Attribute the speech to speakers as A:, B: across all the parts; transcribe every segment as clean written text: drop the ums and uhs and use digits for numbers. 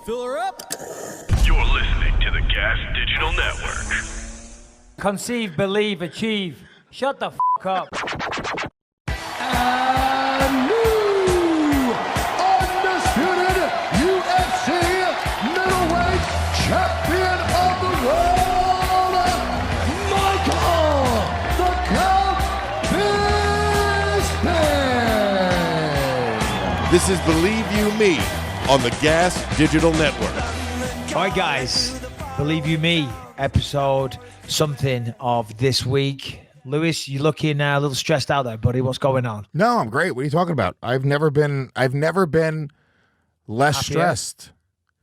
A: Fill her up.
B: You're listening to the Gas Digital Network.
C: Conceive, believe, achieve. Shut the f*** up.
D: And new undisputed UFC middleweight champion of the world, Michael the Count Bisping.
E: This is Believe You Me on the Gas Digital Network.
C: All right, guys. Believe you me, episode something of this week. Lewis, you're looking a little stressed out there, buddy. What's going on?
F: No, I'm great. What are you talking about? I've never been less
C: Happier?
F: stressed.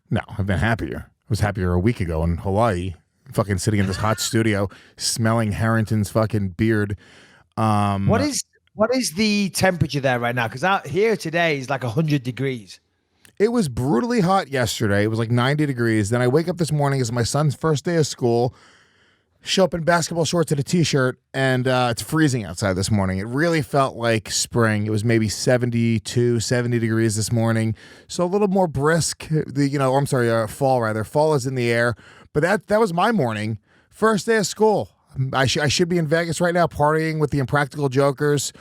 F: No, I've been happier. I was happier a week ago in Hawaii, fucking sitting in this hot studio, smelling Harrington's fucking beard.
C: What is the temperature there right now? Because out here today is like 100 degrees.
F: It was brutally hot yesterday. It was like 90 degrees. Then I wake up this morning. It's my son's first day of school. Show up in basketball shorts and a t-shirt, and it's freezing outside this morning. It really felt like spring. It was maybe 72, 70 degrees this morning. So a little more brisk. Fall rather. Fall is in the air. But that was my morning. First day of school. I should be in Vegas right now partying with the Impractical Jokers,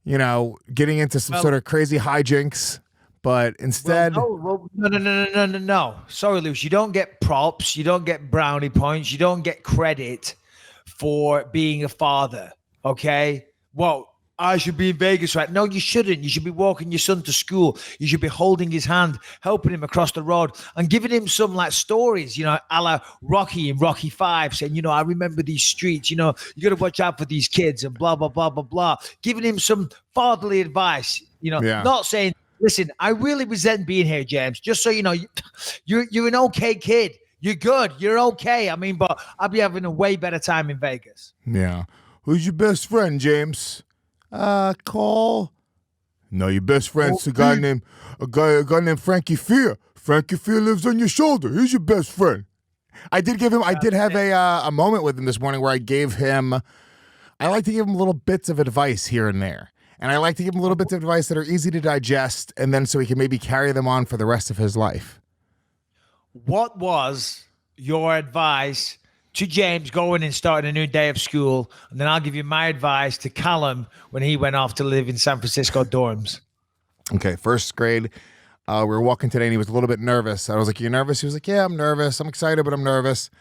F: getting into some sort of crazy hijinks. But instead...
C: No. Sorry, Lewis. You don't get props. You don't get brownie points. You don't get credit for being a father, okay? Well, I should be in Vegas, right? No, you shouldn't. You should be walking your son to school. You should be holding his hand, helping him across the road, and giving him some, stories, a la Rocky in Rocky 5, saying, I remember these streets, you got to watch out for these kids and blah, blah, blah, blah, blah. Giving him some fatherly advice, not saying... Listen, I really resent being here, James. Just so you know, you're an okay kid. You're good. You're okay. But I'll be having a way better time in Vegas.
F: Yeah. Who's your best friend, James? Cole. No, your best friend's a guy named Frankie Fear. Frankie Fear lives on your shoulder. He's your best friend. I did have a moment with him this morning where I like to give him little bits of advice here and there. And I like to give him little bits of advice that are easy to digest, and then so he can maybe carry them on for the rest of his life.
C: What was your advice to James going and starting a new day of school? And then I'll give you my advice to Callum when he went off to live in San Francisco dorms.
F: Okay, first grade. We were walking today, and he was a little bit nervous. I was like, "You nervous?" He was like, "Yeah, I'm nervous. I'm excited, but I'm nervous."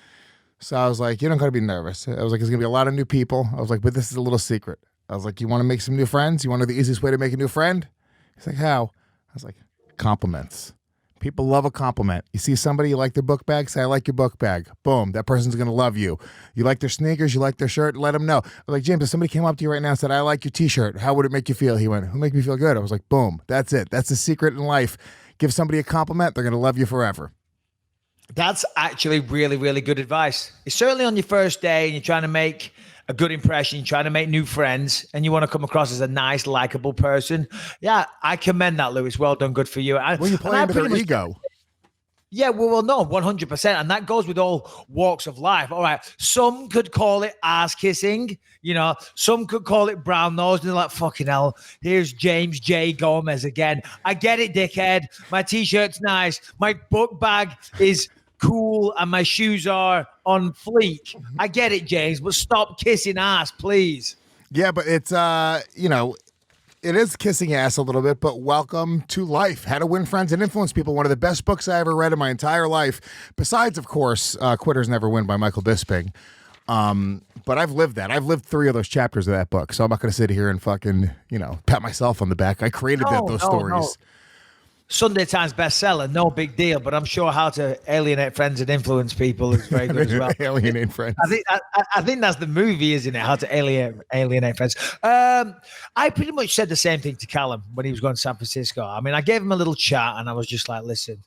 F: So I was like, "You don't got to be nervous." I was like, "There's going to be a lot of new people." I was like, "But this is a little secret." I was like, "You want to make some new friends? You want to know the easiest way to make a new friend?" He's like, "How?" I was like, "Compliments. People love a compliment. You see somebody, you like their book bag, say, 'I like your book bag.' Boom, that person's going to love you. You like their sneakers, you like their shirt, let them know." I was like, "James, if somebody came up to you right now and said, 'I like your t-shirt,' how would it make you feel?" He went, "It'll make me feel good." I was like, boom, that's it. That's the secret in life. Give somebody a compliment, they're going to love you forever.
C: That's actually really, really good advice. It's certainly on your first day and you're trying to make a good impression, you're trying to make new friends, and you want to come across as a nice, likable person. Yeah, I commend that, Lewis. Well done. Good for you.
F: When you play with their ego.
C: Yeah, well, no, 100%. And that goes with all walks of life. All right. Some could call it ass kissing. Some could call it brown nose. And they're like, fucking hell, here's James J. Gomez again. I get it, dickhead. My t-shirt's nice. My book bag is cool and my shoes are on fleek. I get it, James, but stop kissing ass, please.
F: Yeah, but it's it is kissing ass a little bit, but welcome to life. How to Win Friends and Influence People. One of the best books I ever read in my entire life. Besides, of course, Quitters Never Win by Michael Bisping. But I've lived that. I've lived 3 of those chapters of that book. So I'm not going to sit here and fucking, pat myself on the back. I created those stories. No.
C: Sunday Times bestseller, no big deal, but I'm sure How to Alienate Friends and Influence People is very good as well.
F: Alienate Friends.
C: I think that's the movie, isn't it? How to Alienate Friends. I pretty much said the same thing to Callum when he was going to San Francisco. I gave him a little chat and I was just like, listen,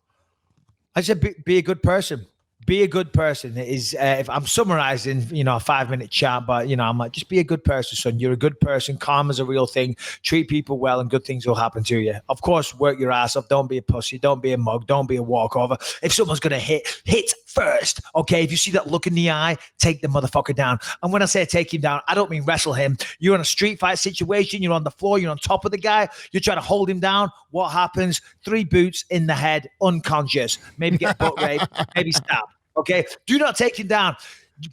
C: I said, be a good person. Be a good person. Is if I'm summarizing, a 5-minute chat, but I'm like, just be a good person, son. You're a good person. Karma's a real thing. Treat people well, and good things will happen to you. Of course, work your ass off. Don't be a pussy. Don't be a mug. Don't be a walkover. If someone's gonna hit first. Okay, if you see that look in the eye, take the motherfucker down. And when I say take him down, I don't mean wrestle him. You're in a street fight situation. You're on the floor. You're on top of the guy. You're trying to hold him down. What happens? 3 boots in the head, unconscious. Maybe get butt raped. Maybe stab. Okay, do not take him down.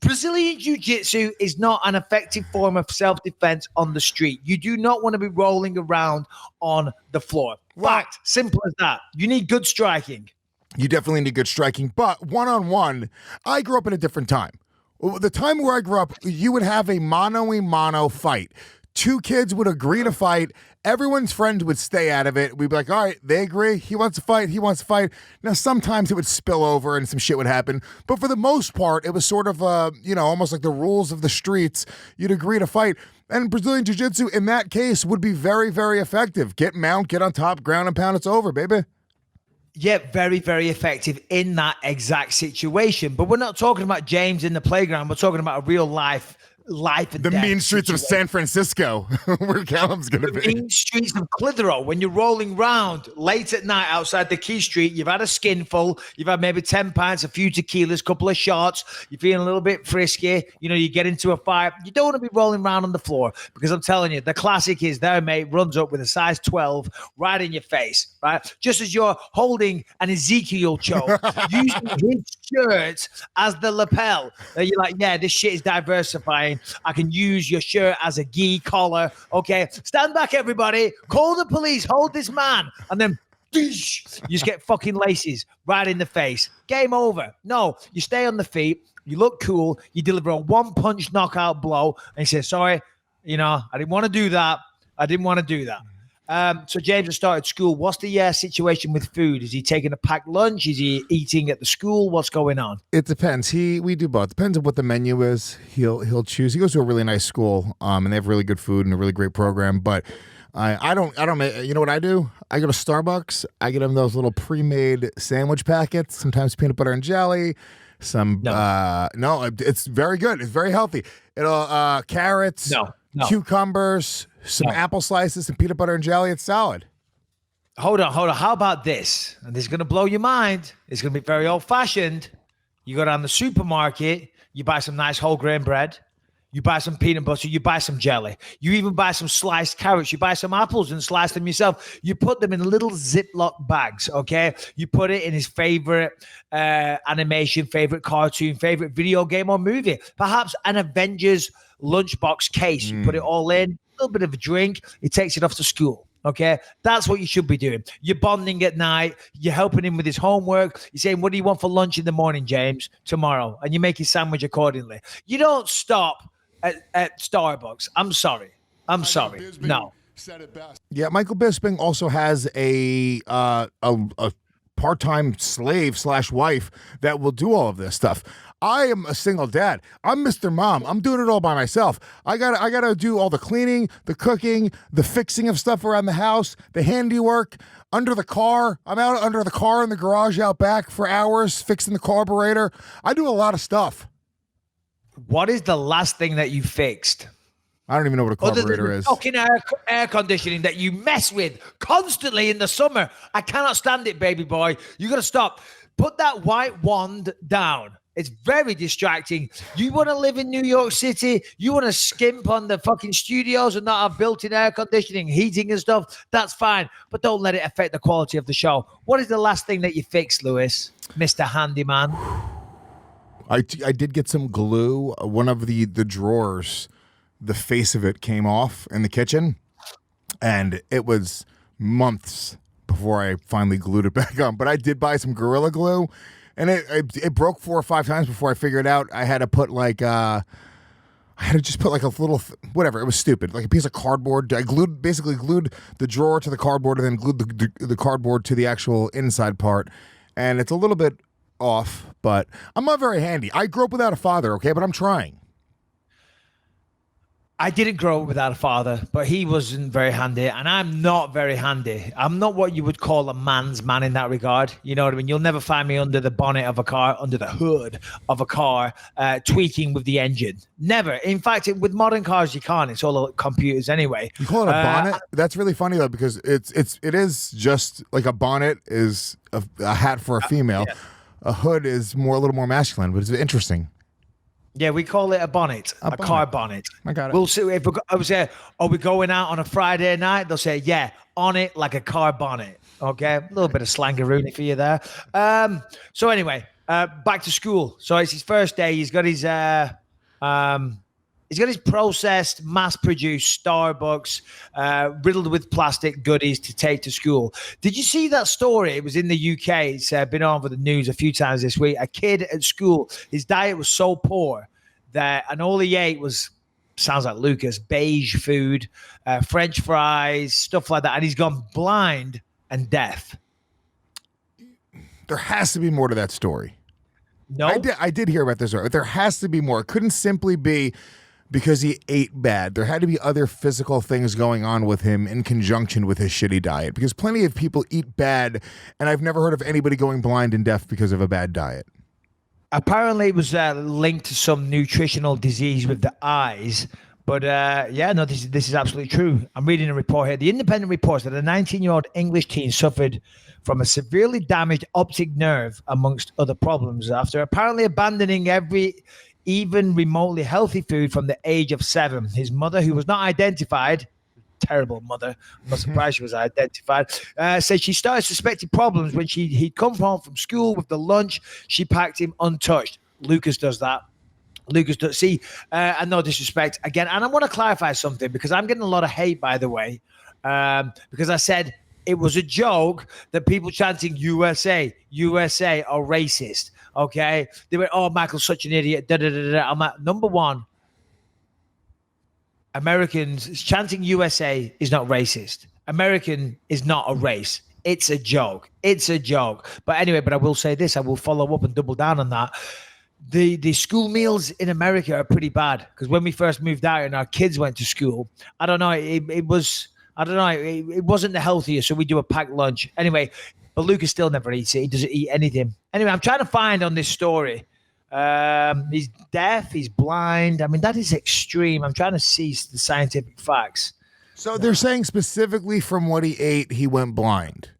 C: Brazilian Jiu-Jitsu is not an effective form of self-defense on the street. You do not want to be rolling around on the floor. Fact, simple as that. You need good striking.
F: You definitely need good striking, but one-on-one, I grew up in a different time. The time where I grew up, you would have a mano-a-mano fight. 2 kids would agree to fight. Everyone's friends would stay out of it. We'd be like, all right, they agree. He wants to fight. He wants to fight. Now, sometimes it would spill over and some shit would happen. But for the most part, it was sort of, almost like the rules of the streets. You'd agree to fight. And Brazilian Jiu-Jitsu, in that case, would be very, very effective. Get mount, get on top, ground and pound. It's over, baby.
C: Yeah, very, very effective in that exact situation. But we're not talking about James in the playground. We're talking about a real life and
F: the
C: death
F: mean streets of San Francisco, where Callum's going to be.
C: The mean streets of Clitheroe, when you're rolling round late at night outside the Key Street, you've had a skinful, you've had maybe 10 pints, a few tequilas, couple of shots, you're feeling a little bit frisky, you get into a fight. You don't want to be rolling around on the floor, because I'm telling you, the classic is their mate runs up with a size 12 right in your face, right? Just as you're holding an Ezekiel choke, using his shirt as the lapel. You're like, yeah, this shit is diversifying. I can use your shirt as a gi collar. Okay, stand back, everybody. Call the police. Hold this man. And then you just get fucking laces right in the face. Game over. No, you stay on the feet. You look cool. You deliver a 1-punch knockout blow. And you say, sorry, I didn't want to do that. So James has started school. What's the situation with food? Is he taking a packed lunch? Is he eating at the school? What's going on?
F: It depends. We do both. Depends on what the menu is. He'll choose. He goes to a really nice school, and they have really good food and a really great program. But I don't. You know what I do? I go to Starbucks. I get him those little pre-made sandwich packets. Sometimes peanut butter and jelly. No, it's very good. It's very healthy. It'll carrots.
C: No.
F: Cucumbers, some apple slices, some peanut butter and jelly. It's salad.
C: Hold on. How about this? And this is going to blow your mind. It's going to be very old-fashioned. You go down the supermarket, you buy some nice whole grain bread, you buy some peanut butter, you buy some jelly, you even buy some sliced carrots, you buy some apples and slice them yourself. You put them in little Ziploc bags, okay? You put it in his favorite animation, favorite cartoon, favorite video game or movie, perhaps an Avengers lunchbox case. You put it all in, a little bit of a drink, he takes it off to school. Okay, that's what you should be doing. You're bonding at night. You're helping him with his homework. You're saying, what do you want for lunch in the morning, James, tomorrow? And you make his sandwich accordingly. You don't stop at Starbucks. I'm sorry. No.
D: Said it best.
F: Yeah, Michael Bisping also has a part-time slave / wife that will do all of this stuff. I am a single dad. I'm Mr. Mom. I'm doing it all by myself. I gotta do all the cleaning, the cooking, the fixing of stuff around the house, the handiwork, under the car. I'm out under the car in the garage out back for hours fixing the carburetor. I do a lot of stuff.
C: What is the last thing that you fixed?
F: I don't even know what a carburetor is.
C: Fucking air conditioning that you mess with constantly in the summer. I cannot stand it, baby boy. You got to stop. Put that white wand down. It's very distracting. You want to live in New York City? You want to skimp on the fucking studios and not have built-in air conditioning, heating and stuff? That's fine. But don't let it affect the quality of the show. What is the last thing that you fixed, Lewis, Mr. Handyman?
F: I did get some glue. One of the drawers, the face of it came off in the kitchen, and it was months before I finally glued it back on. But I did buy some Gorilla Glue, and it broke 4 or 5 times before I figured out I had to put I had to just put a little whatever. It was stupid, like a piece of cardboard. I basically glued the drawer to the cardboard, and then glued the cardboard to the actual inside part. And it's a little bit off, but I'm not very handy. I grew up without a father, okay, but I'm trying.
C: I didn't grow up without a father, but he wasn't very handy, and I'm not very handy. I'm not what you would call a man's man in that regard. You know what I mean? You'll never find me under the bonnet of a car, under the hood of a car, tweaking with the engine. Never. In fact, with modern cars, you can't. It's all computers anyway.
F: You call it a bonnet? That's really funny though, because it is just like a bonnet is a hat for a female.
C: Yeah.
F: a hood is a little more masculine, but it's interesting.
C: Yeah, we call it a bonnet, a car bonnet.
F: I got it.
C: We'll see. If I would say, are we going out on a Friday night? They'll say, yeah, on it like a car bonnet. Okay, a little bit of slangaroonie for you there. So anyway, back to school. So it's his first day. He's got his processed, mass-produced Starbucks riddled with plastic goodies to take to school. Did you see that story? It was in the UK. It's been on for the news a few times this week. A kid at school, his diet was so poor and all he ate was, sounds like Lucas, beige food, French fries, stuff like that. And he's gone blind and deaf.
F: There has to be more to that story.
C: No,
F: I did hear about this story, but there has to be more. It couldn't simply be because he ate bad. There had to be other physical things going on with him in conjunction with his shitty diet, because plenty of people eat bad, and I've never heard of anybody going blind and deaf because of a bad diet.
C: Apparently, it was linked to some nutritional disease with the eyes. But this is absolutely true. I'm reading a report here. The Independent reports that a 19-year-old English teen suffered from a severely damaged optic nerve, amongst other problems, after apparently abandoning even remotely healthy food from the age of 7. His mother, who was not identified, terrible mother, I'm not surprised she was identified, said she started suspecting problems when he'd come home from school with the lunch she packed him untouched. Lucas does that. Lucas does. See, and no disrespect again. And I want to clarify something, because I'm getting a lot of hate, by the way, because I said it was a joke that people chanting USA are racist. Okay, they went, "Oh, Michael's such an idiot." Da, da, da, da. I'm like, number one, Americans chanting USA is not racist. American is not a race. It's a joke. It's a joke. But anyway, I will say this. I will follow up and double down on that. The school meals in America are pretty bad, because when we first moved out and our kids went to school, I don't know, it wasn't the healthiest, so we do a packed lunch. Anyway, but Lucas still never eats it. He doesn't eat anything. Anyway, I'm trying to find on this story. He's deaf, he's blind. I mean, that is extreme. I'm trying to see the scientific facts.
F: So they're saying specifically from what he ate, he went blind.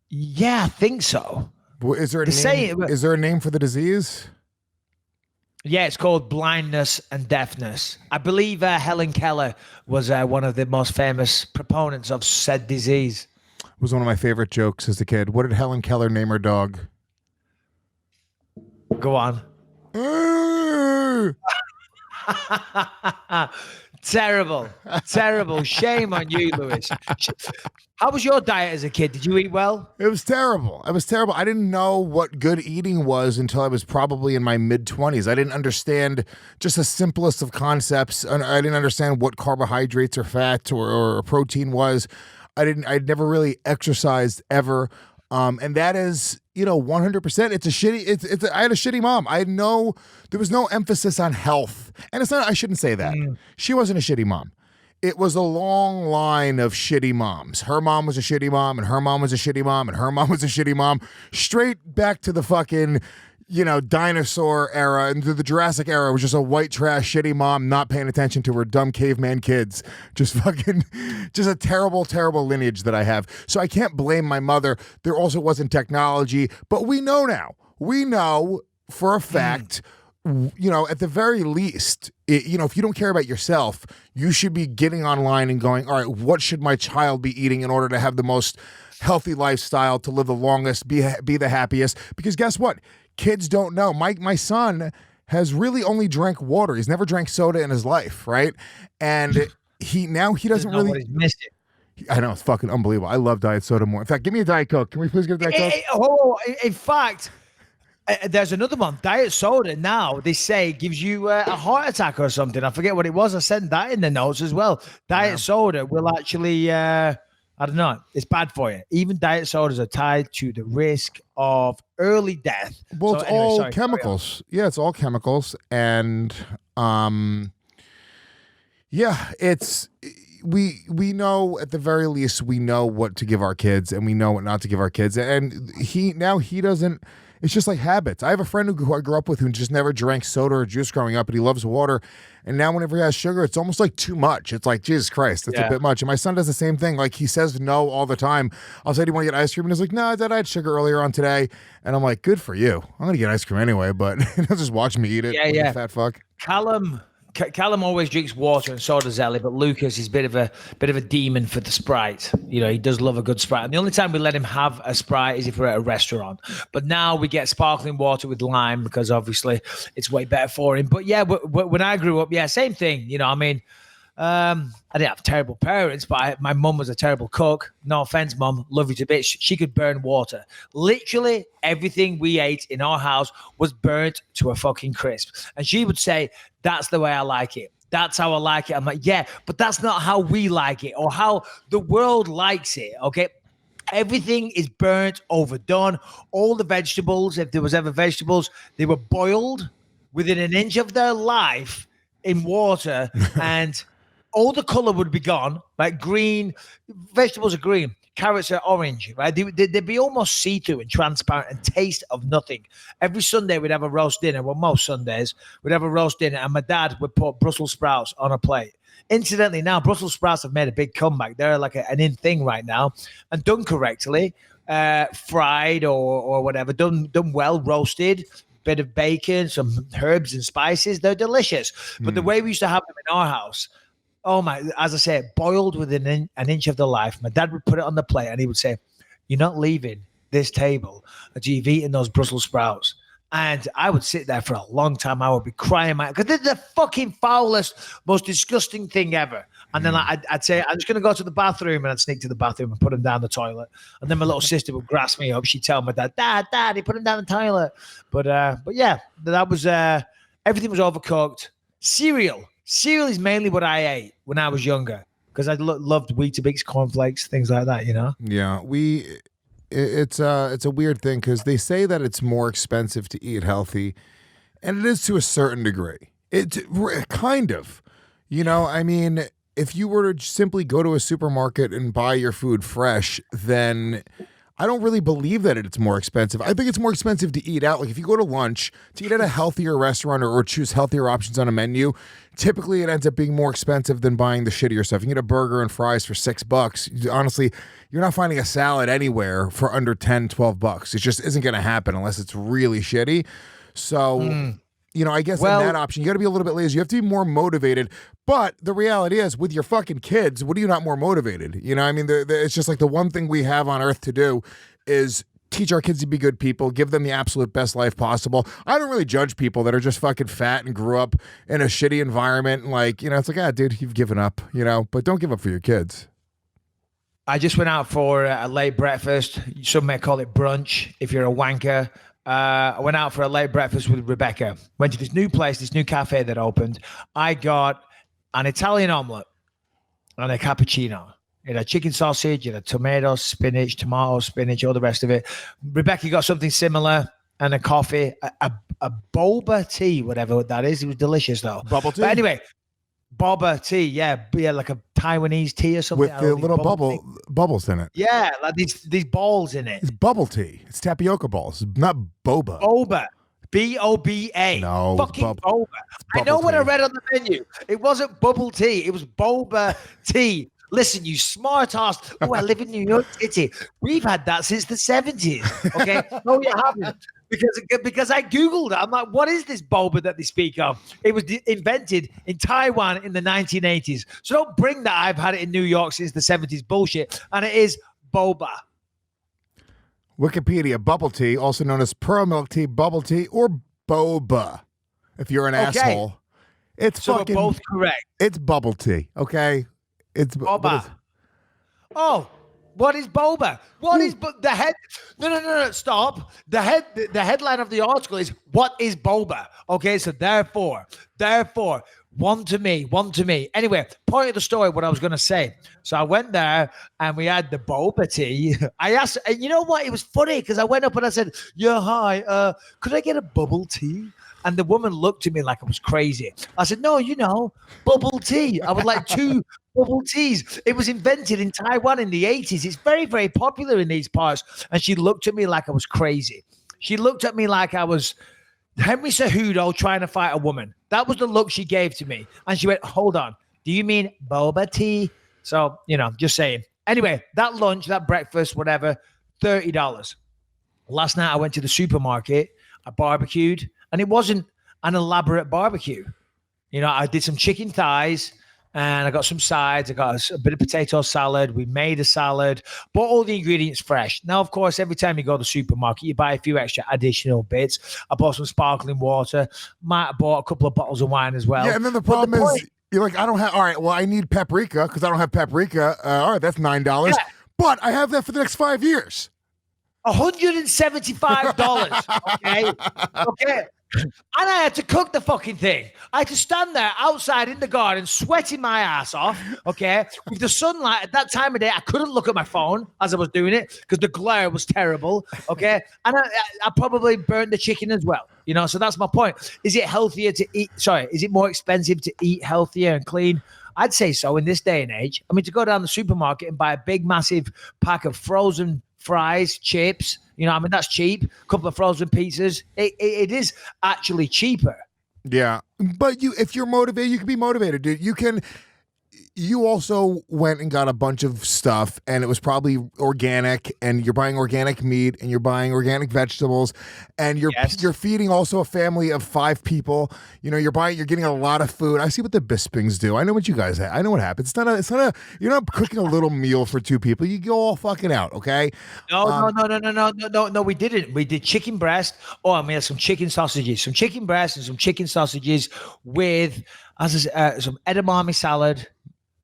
C: Yeah, I think so.
F: Is there a name for the disease?
C: Yeah, it's called blindness and deafness. I believe Helen Keller was one of the most famous proponents of said disease.
F: It was one of my favorite jokes as a kid. What did Helen Keller name her dog?
C: Go on. Terrible. Shame on you, Lewis. How was your diet as a kid? Did you eat well?
F: It was terrible. I didn't know what good eating was until I was probably in my mid-20s. I didn't understand just the simplest of concepts. I didn't understand what carbohydrates or fat or protein was. I'd never really exercised ever. And that is, 100%. I had a shitty mom. There was no emphasis on health. And I shouldn't say that. She wasn't a shitty mom. It was a long line of shitty moms. Her mom was a shitty mom, and her mom was a shitty mom, and her mom was a shitty mom. Straight back to the fucking, dinosaur era, and to the Jurassic era, was just a white trash shitty mom not paying attention to her dumb caveman kids. Just a terrible, terrible lineage that I have. So I can't blame my mother. There also wasn't technology, but we know now. We know for a fact, at the very least, if you don't care about yourself, you should be getting online and going, all right, what should my child be eating in order to have the most healthy lifestyle, to live the longest, be the happiest? Because guess what? Kids don't know. My son has really only drank water. He's never drank soda in his life, right? And he doesn't really.
C: He's missed it.
F: I know, it's fucking unbelievable. I love diet soda more. In fact, give me a Diet Coke. Can we please get a Diet Coke?
C: In fact, there's another one. Diet soda now, they say, gives you a heart attack or something. I forget what it was. I sent that in the notes as well. Diet soda will actually, I don't know, it's bad for you. Even diet sodas are tied to the risk of early death.
F: Well, it's all chemicals. Yeah, it's all chemicals. And we know, at the very least, we know what to give our kids, and we know what not to give our kids. And he doesn't. It's just like habits. I have a friend who I grew up with who just never drank soda or juice growing up, but he loves water. And now whenever he has sugar, it's almost like too much. It's like, Jesus Christ, that's a bit much. And my son does the same thing. Like, he says no all the time. I'll say, do you want to get ice cream? And he's like, no, Dad, I had sugar earlier on today. And I'm like, good for you. I'm going to get ice cream anyway, but he'll just watch me eat it.
C: Yeah.
F: Fat fuck.
C: Callum always drinks water, and so does Ellie. But Lucas is a bit of a demon for the Sprite. You know, he does love a good Sprite. And the only time we let him have a Sprite is if we're at a restaurant. But now we get sparkling water with lime because obviously it's way better for him. But yeah, when I grew up, same thing. You know, I mean, I didn't have terrible parents, but my mum was a terrible cook. No offense, Mum, love you to bits. She could burn water. Literally everything we ate in our house was burnt to a fucking crisp. And she would say, that's the way I like it. That's how I like it. I'm like, yeah, but that's not how we like it or how the world likes it, okay? Everything is burnt, overdone. All the vegetables, if there was ever vegetables, they were boiled within an inch of their life in water and all the color would be gone, like green. Vegetables are green. Carrots are orange, right? They'd be almost see-through and transparent and taste of nothing. Every Sunday we'd have a roast dinner. Well, most Sundays we'd have a roast dinner and my dad would put Brussels sprouts on a plate. Incidentally, now Brussels sprouts have made a big comeback. They're like an in thing right now. And done correctly, fried or whatever, done well, roasted, bit of bacon, some herbs and spices. They're delicious. But the way we used to have them in our house, oh my, as I say, boiled within an inch of the life. My dad would put it on the plate and he would say, you're not leaving this table until you've eaten those Brussels sprouts. And I would sit there for a long time. I would be crying, because they're the fucking foulest, most disgusting thing ever. And then I'd say, I'm just going to go to the bathroom, and I'd sneak to the bathroom and put them down the toilet. And then my little sister would grasp me up. She'd tell my dad, Dad, he put them down the toilet. But yeah, that was, everything was overcooked. Cereal is mainly what I ate when I was younger because I loved Weetabix, cornflakes, things like that, you know?
F: Yeah, it's a weird thing because they say that it's more expensive to eat healthy, and it is to a certain degree. It's kind of, you know, I mean, if you were to simply go to a supermarket and buy your food fresh, then I don't really believe that it's more expensive. I think it's more expensive to eat out. Like if you go to lunch, to eat at a healthier restaurant or choose healthier options on a menu, typically it ends up being more expensive than buying the shittier stuff. You can get a burger and fries for $6. Honestly, you're not finding a salad anywhere for under $10, $12. It just isn't going to happen unless it's really shitty. So, you know, I guess in that option, you got to be a little bit lazy. You have to be more motivated. But the reality is, with your fucking kids, what are you not more motivated? You know, I mean, it's just like the one thing we have on earth to do is teach our kids to be good people, give them the absolute best life possible. I don't really judge people that are just fucking fat and grew up in a shitty environment. And like, you know, it's like, dude, you've given up, you know, but don't give up for your kids.
C: I just went out for a late breakfast. Some may call it brunch if you're a wanker. I went out for a late breakfast with Rebecca. Went to this new place, this new cafe that opened. I got an Italian omelet and a cappuccino. It had chicken sausage, it had tomato, spinach, all the rest of it. Rebecca got something similar and a coffee, a boba tea, whatever that is. It was delicious though.
F: Bubble tea?
C: But anyway, boba tea, yeah, like a Taiwanese tea or something.
F: With the little bubbles in it.
C: Yeah, like these balls in it.
F: It's bubble tea. It's tapioca balls, not boba.
C: Boba. B-O-B-A.
F: No,
C: fucking boba. I know what I read on the menu. It wasn't bubble tea. It was boba tea. Listen, you smart ass. Oh, I live in New York City. We've had that since the 70s. Okay? No, you haven't. Because I Googled it. I'm like, what is this boba that they speak of? It was invented in Taiwan in the 1980s. So don't bring that I've had it in New York since the 70s bullshit. And it is boba.
F: Wikipedia, bubble tea, also known as pearl milk tea, bubble tea, or boba. If you're an asshole. It's
C: so
F: fucking,
C: we're both correct.
F: It's bubble tea, okay? It's
C: boba. Oh, what is boba? What is the head? No, stop. The headline of the article is what is boba? Okay, so therefore, one to me. Anyway, point of the story, what I was going to say. So I went there and we had the boba tea. I asked, and you know what? It was funny because I went up and I said, yeah, hi, could I get a bubble tea? And the woman looked at me like I was crazy. I said, no, you know, bubble tea. I would like 2 bubble teas. It was invented in Taiwan in the 80s. It's very, very popular in these parts. And she looked at me like I was crazy. She looked at me like I was Henry Cejudo trying to fight a woman. That was the look she gave to me. And she went, hold on. Do you mean boba tea? So, just saying. Anyway, that lunch, that breakfast, whatever, $30. Last night I went to the supermarket, I barbecued, and it wasn't an elaborate barbecue. I did some chicken thighs and I got some sides. I got a bit of potato salad. We made a salad, bought all the ingredients fresh. Now, of course, every time you go to the supermarket, you buy a few extra additional bits. I bought some sparkling water. Might have bought a couple of bottles of wine as well.
F: Yeah, and then the problem is, you're like, I don't have, all right, well, I need paprika because I don't have paprika. All right, that's $9. Yeah. But I have that for the next 5 years.
C: $175. Okay. And I had to cook the fucking thing. I had to stand there outside in the garden, sweating my ass off, okay, with the sunlight. At that time of day, I couldn't look at my phone as I was doing it because the glare was terrible, okay? And I probably burnt the chicken as well, so that's my point. Is it healthier to eat? Sorry, is it more expensive to eat healthier and clean? I'd say so in this day and age. I mean, to go down the supermarket and buy a big, massive pack of frozen fries, chips, that's cheap. A couple of frozen pizzas. It is actually cheaper.
F: Yeah. But if you're motivated, you can be motivated, dude. You also went and got a bunch of stuff and it was probably organic, and you're buying organic meat and you're buying organic vegetables, and you're feeding also a family of 5 people. You're getting a lot of food. I see what the Bispings do. I know what you guys have. I know what happens. You're not cooking a little meal for 2 people. You go all fucking out, okay?
C: No, we didn't. We did chicken breast. Oh, and we had some chicken sausages. Some chicken breast and some chicken sausages with some edamame salad.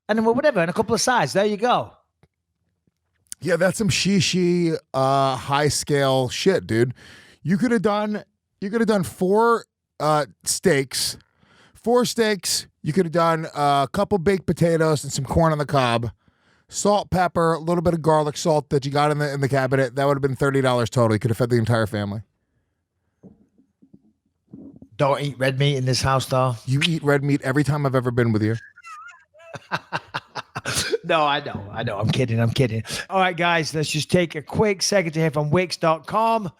C: And then whatever, and a couple of sides. There you go.
F: Yeah, that's some shishi, high scale shit, dude. You could have done 4 steaks. 4 steaks. You could have done a couple baked potatoes and some corn on the cob, salt, pepper, a little bit of garlic salt that you got in the cabinet. That would have been $30 total. You could have fed the entire family.
C: Don't eat red meat in this house, though.
F: You eat red meat every time I've ever been with you.
C: No, I know. I'm kidding. All right, guys, let's just take a quick second to hear from Wix.com.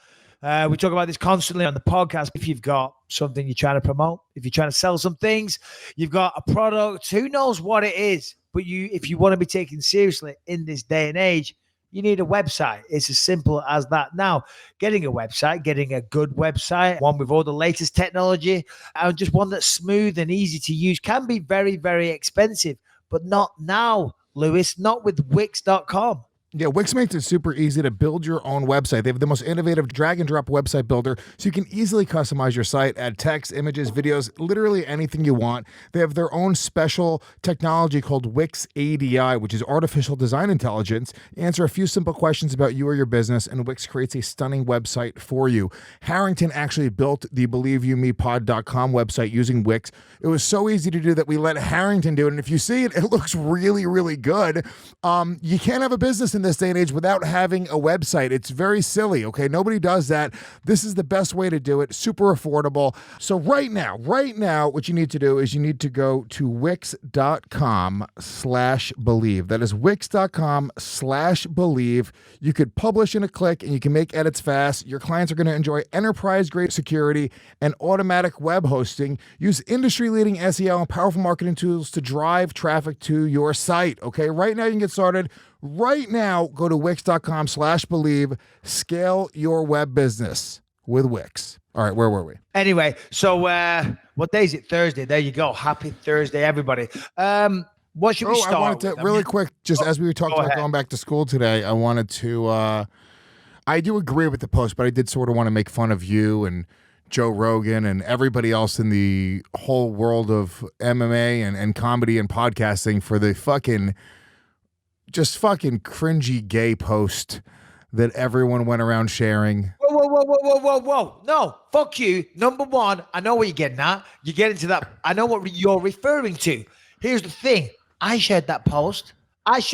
C: We talk about this constantly on the podcast. If you've got something you're trying to promote, if you're trying to sell some things, you've got a product, who knows what it is, but if you want to be taken seriously in this day and age, you need a website. It's as simple as that. Now, getting a website, getting a good website, one with all the latest technology, and just one that's smooth and easy to use can be very, very expensive, but not now, Lewis, not with Wix.com.
F: Yeah, Wix makes it super easy to build your own website. They have the most innovative drag and drop website builder, so you can easily customize your site, add text, images, videos, literally anything you want. They have their own special technology called Wix ADI, which is artificial design intelligence. Answer a few simple questions about you or your business, and Wix creates a stunning website for you. Harrington actually built the BelieveYouMePod.com website using Wix. It was so easy to do that we let Harrington do it, and if you see it, it looks really, really good. You can't have a business in this day and age without having a website. It's very silly, okay? Nobody does that. This is the best way to do it. Super affordable. So right now, what you need to do is you need to go to Wix.com/believe. That is Wix.com/believe. You could publish in a click and you can make edits fast. Your clients are going to enjoy enterprise-grade security and automatic web hosting. Use industry-leading SEO and powerful marketing tools to drive traffic to your site, okay? Right now, you can get started. Right now, go to Wix.com/believe. Scale your web business with Wix. All right, where were we?
C: Anyway, so what day is it? Thursday. There you go. Happy Thursday, everybody. What should we start
F: I wanted to,
C: with?
F: really quick, just as we were talking about going back to school today, I wanted to, I do agree with the post, but I did sort of want to make fun of you and Joe Rogan and everybody else in the whole world of MMA and comedy and podcasting for the fucking cringy gay post that everyone went around sharing.
C: Whoa. No, fuck you. Number one, I know what you're getting at. You're getting to that. I know what you're referring to. Here's the thing. I shared that post. I was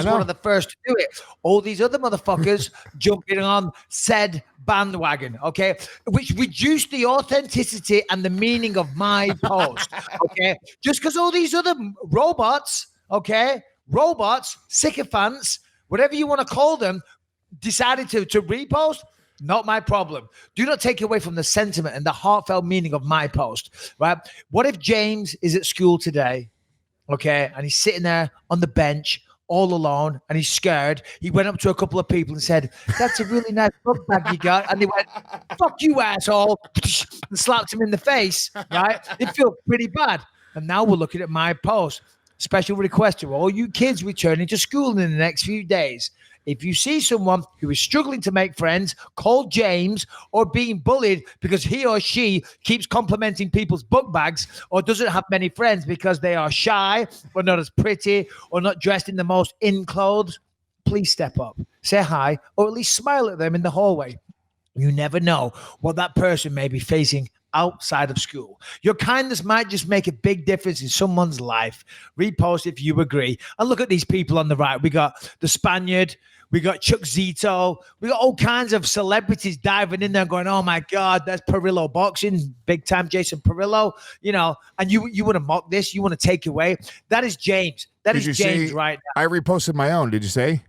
C: one of the first to do it. All these other motherfuckers jumping on said bandwagon, okay? Which reduced the authenticity and the meaning of my post, okay? Just because all these other robots, sycophants, whatever you want to call them, decided to repost, Not my problem. Do not take away from the sentiment and the heartfelt meaning of my post, right? What if James is at school today, okay, and he's sitting there on the bench all alone and he's scared? He went up to a couple of people and said, "That's a really nice book bag you got." And they went, "Fuck you, asshole," and slapped him in the face, right? It feels pretty bad. And now we're looking at my post. Special request to all you kids returning to school in the next few days. If you see someone who is struggling to make friends, called James, or being bullied because he or she keeps complimenting people's book bags, or doesn't have many friends because they are shy or not as pretty or not dressed in the most in clothes, please step up, say hi, or at least smile at them in the hallway. You never know what that person may be facing outside of school. Your kindness might just make a big difference in someone's life. Repost if you agree. And look at these people on the right. We got the Spaniard. We got Chuck Zito. We got all kinds of celebrities diving in there going, "Oh my God, that's Perillo boxing, big time Jason Perillo," you know, and you want to mock this, you want to take away. That is James. That is James right now.
F: I reposted my own. Did you say?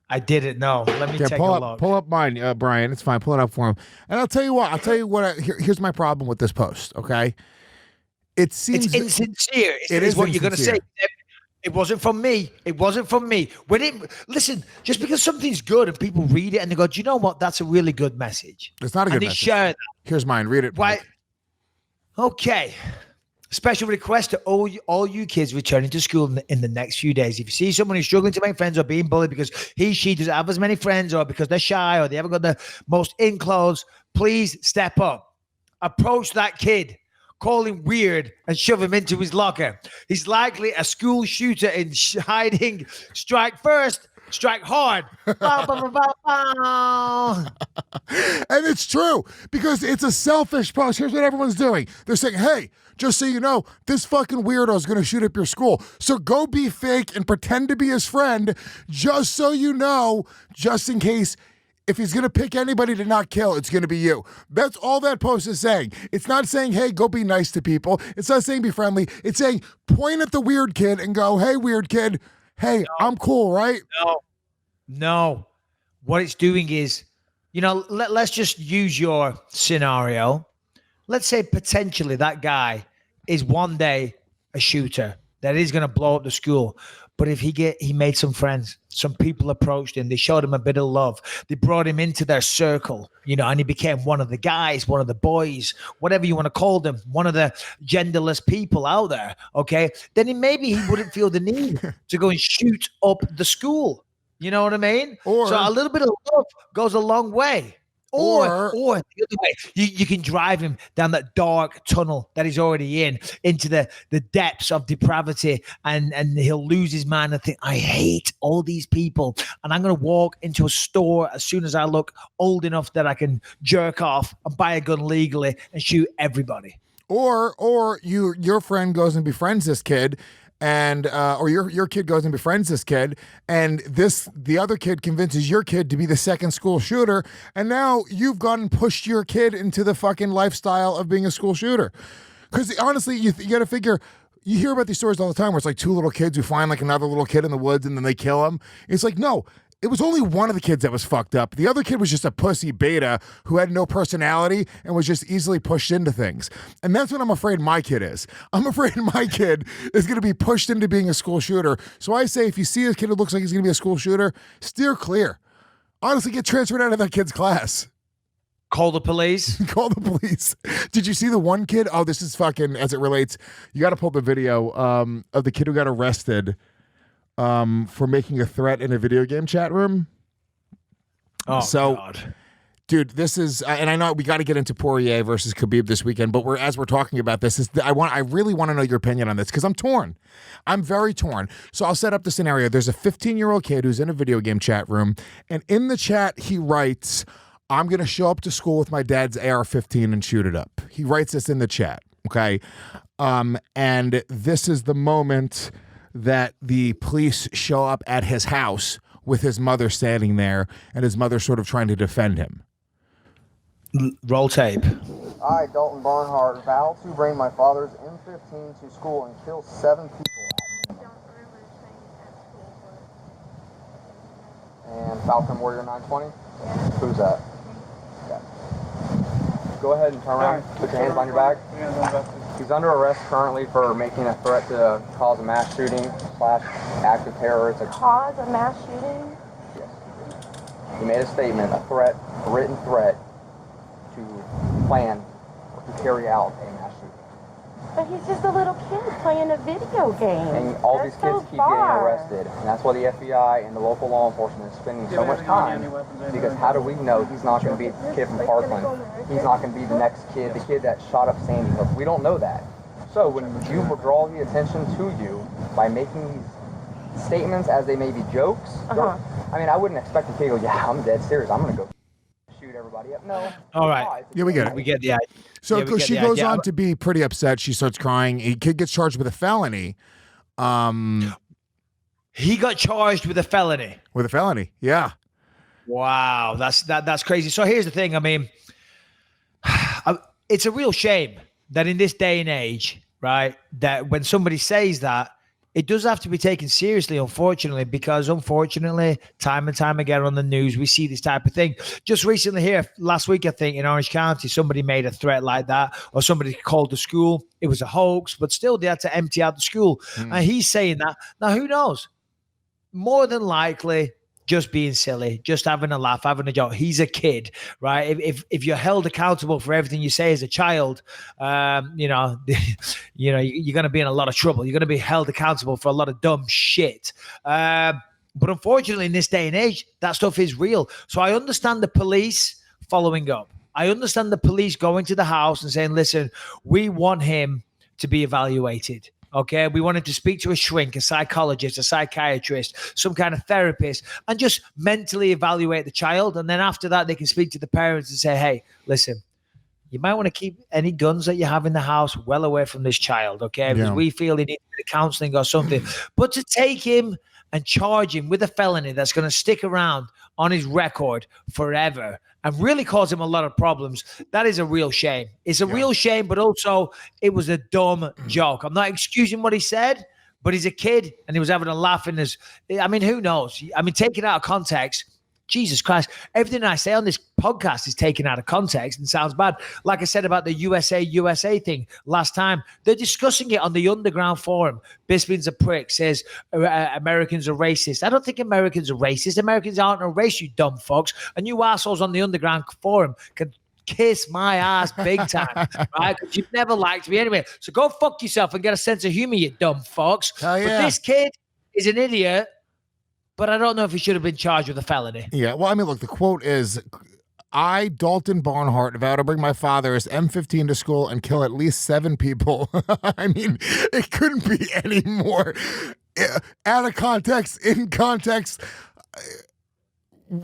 C: I didn't know. Let me take a look.
F: Pull up mine, Brian. It's fine. Pull it up for him. And I'll tell you what. Here's my problem with this post. Okay, it seems
C: it's insincere.
F: It is
C: what you're going to say. It wasn't from me. It wasn't from me. Listen, just because something's good and people read it and they go, "Do you know what? That's a really good message."
F: It's not a good message.
C: Share that.
F: Here's mine. Read it.
C: Why? Okay. Special request to all you kids returning to school in the next few days. If you see someone who's struggling to make friends or being bullied because she doesn't have as many friends, or because they're shy, or they haven't got the most in clothes, please step up. Approach that kid. Call him weird and shove him into his locker. He's likely a school shooter in hiding. Strike first. Strike hard. Bow, bow, bow, bow.
F: And it's true, because it's a selfish post. Here's what everyone's doing. They're saying, "Hey, just so you know, this fucking weirdo is going to shoot up your school. So go be fake and pretend to be his friend, just so you know, just in case if he's going to pick anybody to not kill, it's going to be you." That's all that post is saying. It's not saying, "Hey, go be nice to people." It's not saying be friendly. It's saying point at the weird kid and go, "Hey, weird kid. Hey, I'm cool, right?"
C: No. What it's doing is, let's just use your scenario. Let's say potentially that guy is one day a shooter that is going to blow up the school. But if he made some friends, some people approached him, they showed him a bit of love, they brought him into their circle, and he became one of the guys, one of the boys, whatever you want to call them, one of the genderless people out there, okay? Then maybe he wouldn't feel the need to go and shoot up the school. You know what I mean? So a little bit of love goes a long way. Or the other way, you can drive him down that dark tunnel that he's already into the depths of depravity, and he'll lose his mind and think, "I hate all these people, and I'm going to walk into a store as soon as I look old enough that I can jerk off and buy a gun legally and shoot everybody."
F: Or your friend goes and befriends this kid, and or your kid goes and befriends this kid, and the other kid convinces your kid to be the second school shooter, and now you've gone and pushed your kid into the fucking lifestyle of being a school shooter. Because honestly, you got to figure, you hear about these stories all the time where it's like two little kids who find like another little kid in the woods and then they kill him. It's like, no, it was only one of the kids that was fucked up. The other kid was just a pussy beta who had no personality and was just easily pushed into things. And that's what I'm afraid my kid is. I'm afraid my kid is going to be pushed into being a school shooter. So I say, if you see a kid who looks like he's going to be a school shooter, steer clear. Honestly, get transferred out of that kid's class.
C: Call the police.
F: Call the police. Did you see the one kid? Oh, this is fucking, as it relates, you got to pull the video of the kid who got arrested for making a threat in a video game chat room.
C: Oh, so, God.
F: Dude, this is, and I know we got to get into Poirier versus Khabib this weekend, but as we're talking about this, I really want to know your opinion on this, because I'm torn. I'm very torn. So I'll set up the scenario. There's a 15-year-old kid who's in a video game chat room, and in the chat he writes, "I'm going to show up to school with my dad's AR-15 and shoot it up." He writes this in the chat, okay? And this is the moment that the police show up at his house with his mother standing there, and his mother sort of trying to defend him.
C: Roll tape.
A: I, Dalton Barnhart, vow to bring my father's M15 to school and kill 7 people. And Falcon Warrior 920? Who's that? go ahead and turn around. Put your hands behind your back. He's under arrest currently for making a threat to cause a mass shooting / act of terror. It's a
G: cause a mass shooting?
A: Yes. He made a statement, a threat, a written threat to plan or to carry out a mass shooting.
G: But he's just a little kid playing a video game.
A: And all these kids keep getting arrested. And that's why the FBI and the local law enforcement is spending so much time. Because how do we know he's not going to be the kid from Parkland? He's not going to be the next kid, the kid that shot up Sandy Hook. We don't know that. So when you draw the attention to you by making these statements as they may be jokes, I mean, I wouldn't expect a kid to go, yeah, I'm dead serious. I'm going to go shoot everybody up. No.
C: All right.
F: Yeah, we get it.
C: We get the idea.
F: So
C: Yeah, we
F: she
C: get the
F: goes
C: idea.
F: on to be pretty upset. She starts crying. A kid gets charged with a felony.
C: He got charged with a felony.
F: With a felony, yeah.
C: Wow, that's crazy. So here's the thing. I mean, it's a real shame that in this day and age, right, that when somebody says that, it does have to be taken seriously, unfortunately, because unfortunately, time and time again on the news, we see this type of thing. Just recently here, last week, I think, in Orange County, somebody made a threat like that, or somebody called the school. It was a hoax, but still they had to empty out the school. And he's saying that. Now, who knows? More than likely, just being silly, just having a laugh, having a joke. He's a kid, right? If you're held accountable for everything you say as a child, you're going to be in a lot of trouble. You're going to be held accountable for a lot of dumb shit. But unfortunately, in this day and age, that stuff is real. So I understand the police following up. I understand the police going to the house and saying, listen, we want him to be evaluated. Okay, we wanted to speak to a shrink, a psychologist, a psychiatrist, some kind of therapist, and just mentally evaluate the child. And then after that, they can speak to the parents and say, hey, listen, you might want to keep any guns that you have in the house well away from this child, okay? Because we feel he needs counseling or something. But to take him and charge him with a felony that's going to stick around on his record forever and really cause him a lot of problems, that is a real shame. It's a real shame, but also it was a dumb joke. I'm not excusing what he said, but he's a kid and he was having a laugh in his, I mean, who knows? I mean, taken out of context, Jesus Christ, everything I say on this podcast is taken out of context and sounds bad. Like I said about the USA thing last time, they're discussing it on the underground forum. Bisping's a prick, says Americans are racist. I don't think Americans are racist. Americans aren't a race, you dumb fucks. And you assholes on the underground forum can kiss my ass big time, right? Because you've never liked me anyway. So go fuck yourself and get a sense of humor, you dumb fucks.
F: Hell yeah.
C: But this kid is an idiot. But I don't know if he should have been charged with a felony.
F: Yeah, well, I mean, look, the quote is, I, Dalton Barnhart, vow to bring my father's M15 to school and kill at least 7 people. I mean, it couldn't be any more out of context, in context.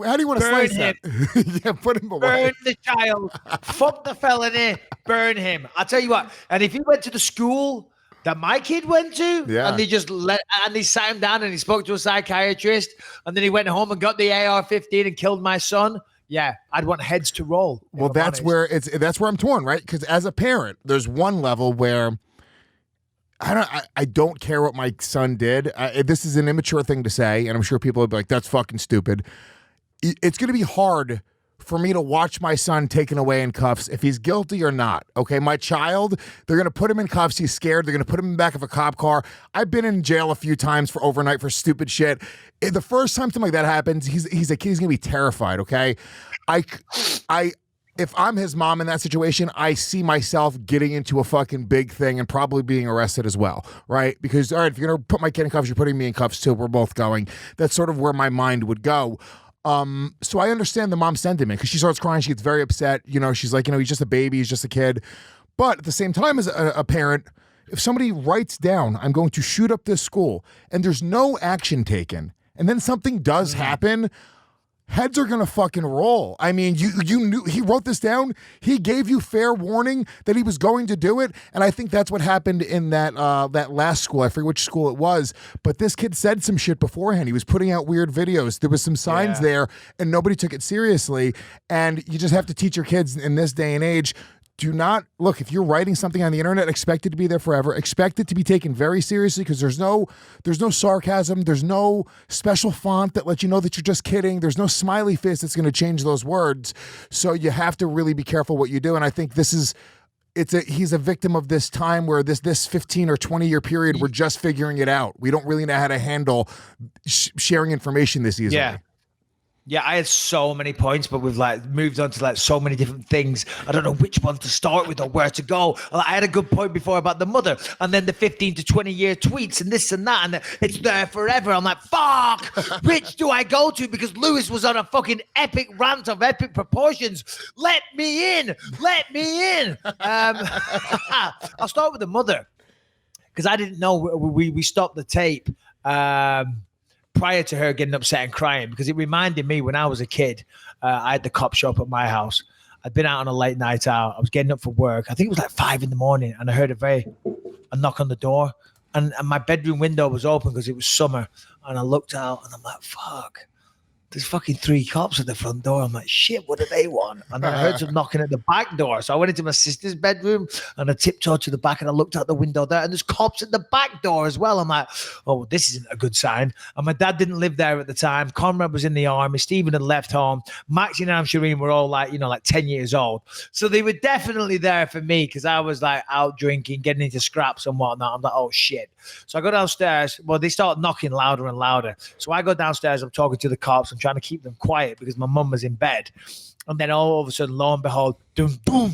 F: How do you want to
C: Burn
F: slice
C: him.
F: that? Yeah, put him away.
C: Burn the child. Fuck the felony. Burn him. I'll tell you what. And if he went to the school that my kid went to, and they just and they sat him down and he spoke to a psychiatrist, and then he went home and got the AR-15 and killed my son, yeah, I'd want heads to roll.
F: Well, that's where I'm torn, right? Because as a parent, there's one level where I don't care what my son did. This is an immature thing to say, and I'm sure people will be like, that's fucking stupid. It's going to be hard for me to watch my son taken away in cuffs if he's guilty or not. Okay, my child, they're going to put him in cuffs. He's scared. They're going to put him in the back of a cop car. I've been in jail a few times for overnight for stupid shit. The first time something like that happens, he's a kid. He's going to be terrified, okay? If I'm his mom in that situation, I see myself getting into a fucking big thing and probably being arrested as well, right? Because, all right, if you're going to put my kid in cuffs, you're putting me in cuffs too. We're both going. That's sort of where my mind would go. So I understand the mom's sentiment because she starts crying. She gets very upset. You know, she's like, he's just a baby. He's just a kid. But at the same time, as a parent, if somebody writes down, I'm going to shoot up this school, and there's no action taken, and then something does happen, heads are going to fucking roll. I mean, you knew he wrote this down. He gave you fair warning that he was going to do it. And I think that's what happened in that last school. I forget which school it was, but this kid said some shit beforehand. He was putting out weird videos. There was some signs there and nobody took it seriously. And you just have to teach your kids in this day and age, do not look, if you're writing something on the internet, expect it to be there forever. Expect it to be taken very seriously, because there's no sarcasm. There's no special font that lets you know that you're just kidding. There's no smiley face that's going to change those words. So you have to really be careful what you do. And I think he's a victim of this time where this 15 or 20 year period, we're just figuring it out. We don't really know how to handle sharing information this easily.
C: Yeah, I had so many points, but we've like moved on to like so many different things. I don't know which one to start with or where to go. I had a good point before about the mother, and then the 15 to 20 year tweets and this and that, and it's there forever. I'm like, fuck, which do I go to? Because Lewis was on a fucking epic rant of epic proportions. Let me in. I'll start with the mother, because I didn't know we stopped the tape prior to her getting upset and crying, because it reminded me when I was a kid, I had the cop show up at my house. I'd been out on a late night out. I was getting up for work. I think it was like 5 a.m, and I heard a knock on the door, and my bedroom window was open because it was summer. And I looked out, and I'm like, fuck. There's fucking 3 cops at the front door. I'm like, shit, what do they want? And then I heard some knocking at the back door. So I went into my sister's bedroom, and I tiptoed to the back, and I looked out the window there, and there's cops at the back door as well. I'm like, oh, this isn't a good sign. And my dad didn't live there at the time. Conrad was in the army. Stephen had left home. Maxine and Shireen were all like 10 years old. So they were definitely there for me, because I was like out drinking, getting into scraps and whatnot. I'm like, oh shit. So I go downstairs. Well, they start knocking louder and louder. So I go downstairs. I'm talking to the cops. I'm trying to keep them quiet because my mum was in bed. And then all of a sudden, lo and behold, doom, boom,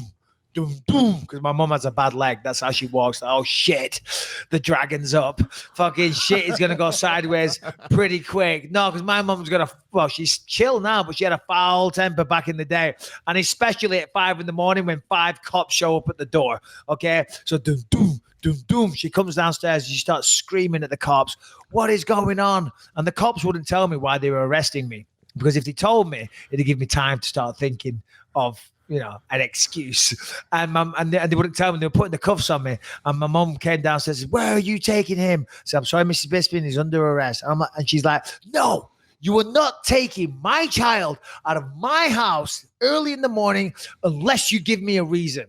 C: doom, boom, because my mum has a bad leg. That's how she walks. Oh, shit. The dragon's up. Fucking shit is going to go sideways pretty quick. No, because my mum's going to, well, she's chill now, but she had a foul temper back in the day. And especially at 5 a.m. when 5 cops show up at the door. Okay? So doom, doom, doom, doom. She comes downstairs and she starts screaming at the cops. What is going on? And the cops wouldn't tell me why they were arresting me, because if they told me, it'd give me time to start thinking of, an excuse. And they wouldn't tell me. They were putting the cuffs on me. And my mum came downstairs and said, where are you taking him? So I'm sorry, Mrs. Bisping, he's under arrest. And she's like, no, you are not taking my child out of my house early in the morning unless you give me a reason.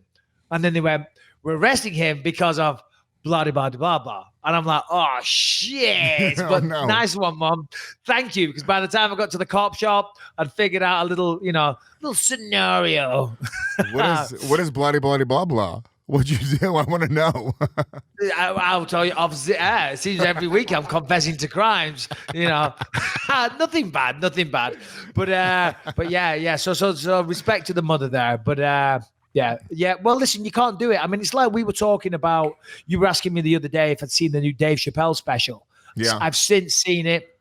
C: And then they went, we're arresting him because of blah, blah, blah, blah. And I'm like, oh, shit. But no. Nice one, Mom. Thank you. Because by the time I got to the cop shop, I'd figured out a little scenario.
F: What is blah, blah, blah, blah? What'd you do? I want to know.
C: I'll tell you. It seems every week I'm confessing to crimes. Nothing bad. But yeah. So respect to the mother there. But yeah. Well, listen, you can't do it. I mean, it's like we were talking about. You were asking me the other day if I'd seen the new Dave Chappelle special. Yeah, I've since seen it.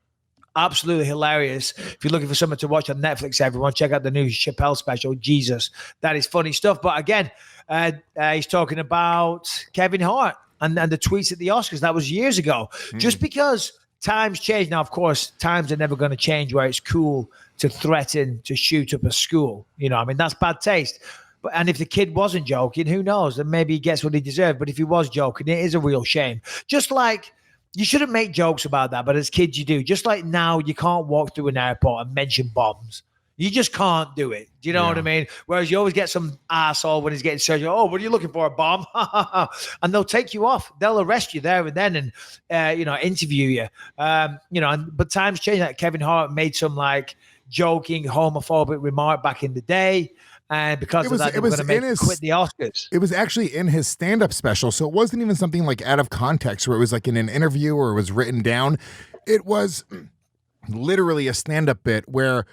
C: Absolutely hilarious. If you're looking for something to watch on Netflix, everyone, check out the new Chappelle special. Jesus, that is funny stuff. But again, he's talking about Kevin Hart and the tweets at the Oscars. That was years ago. Just because times change. Now, of course, times are never going to change where it's cool to threaten to shoot up a school. That's bad taste. And if the kid wasn't joking, who knows? Then maybe he gets what he deserved. But if he was joking, it is a real shame. Just like you shouldn't make jokes about that, but as kids you do. Just like now you can't walk through an airport and mention bombs. You just can't do it. Do you know what I mean? Whereas you always get some asshole when he's getting surgery. Oh, what are you looking for? A bomb? And they'll take you off. They'll arrest you there and then and, interview you. But times change. Like Kevin Hart made some joking homophobic remark back in the day. And because of that, they were going to make him quit the Oscars.
F: It was actually in his stand-up special, so it wasn't even something out of context where it was in an interview or it was written down. It was literally a stand-up bit where,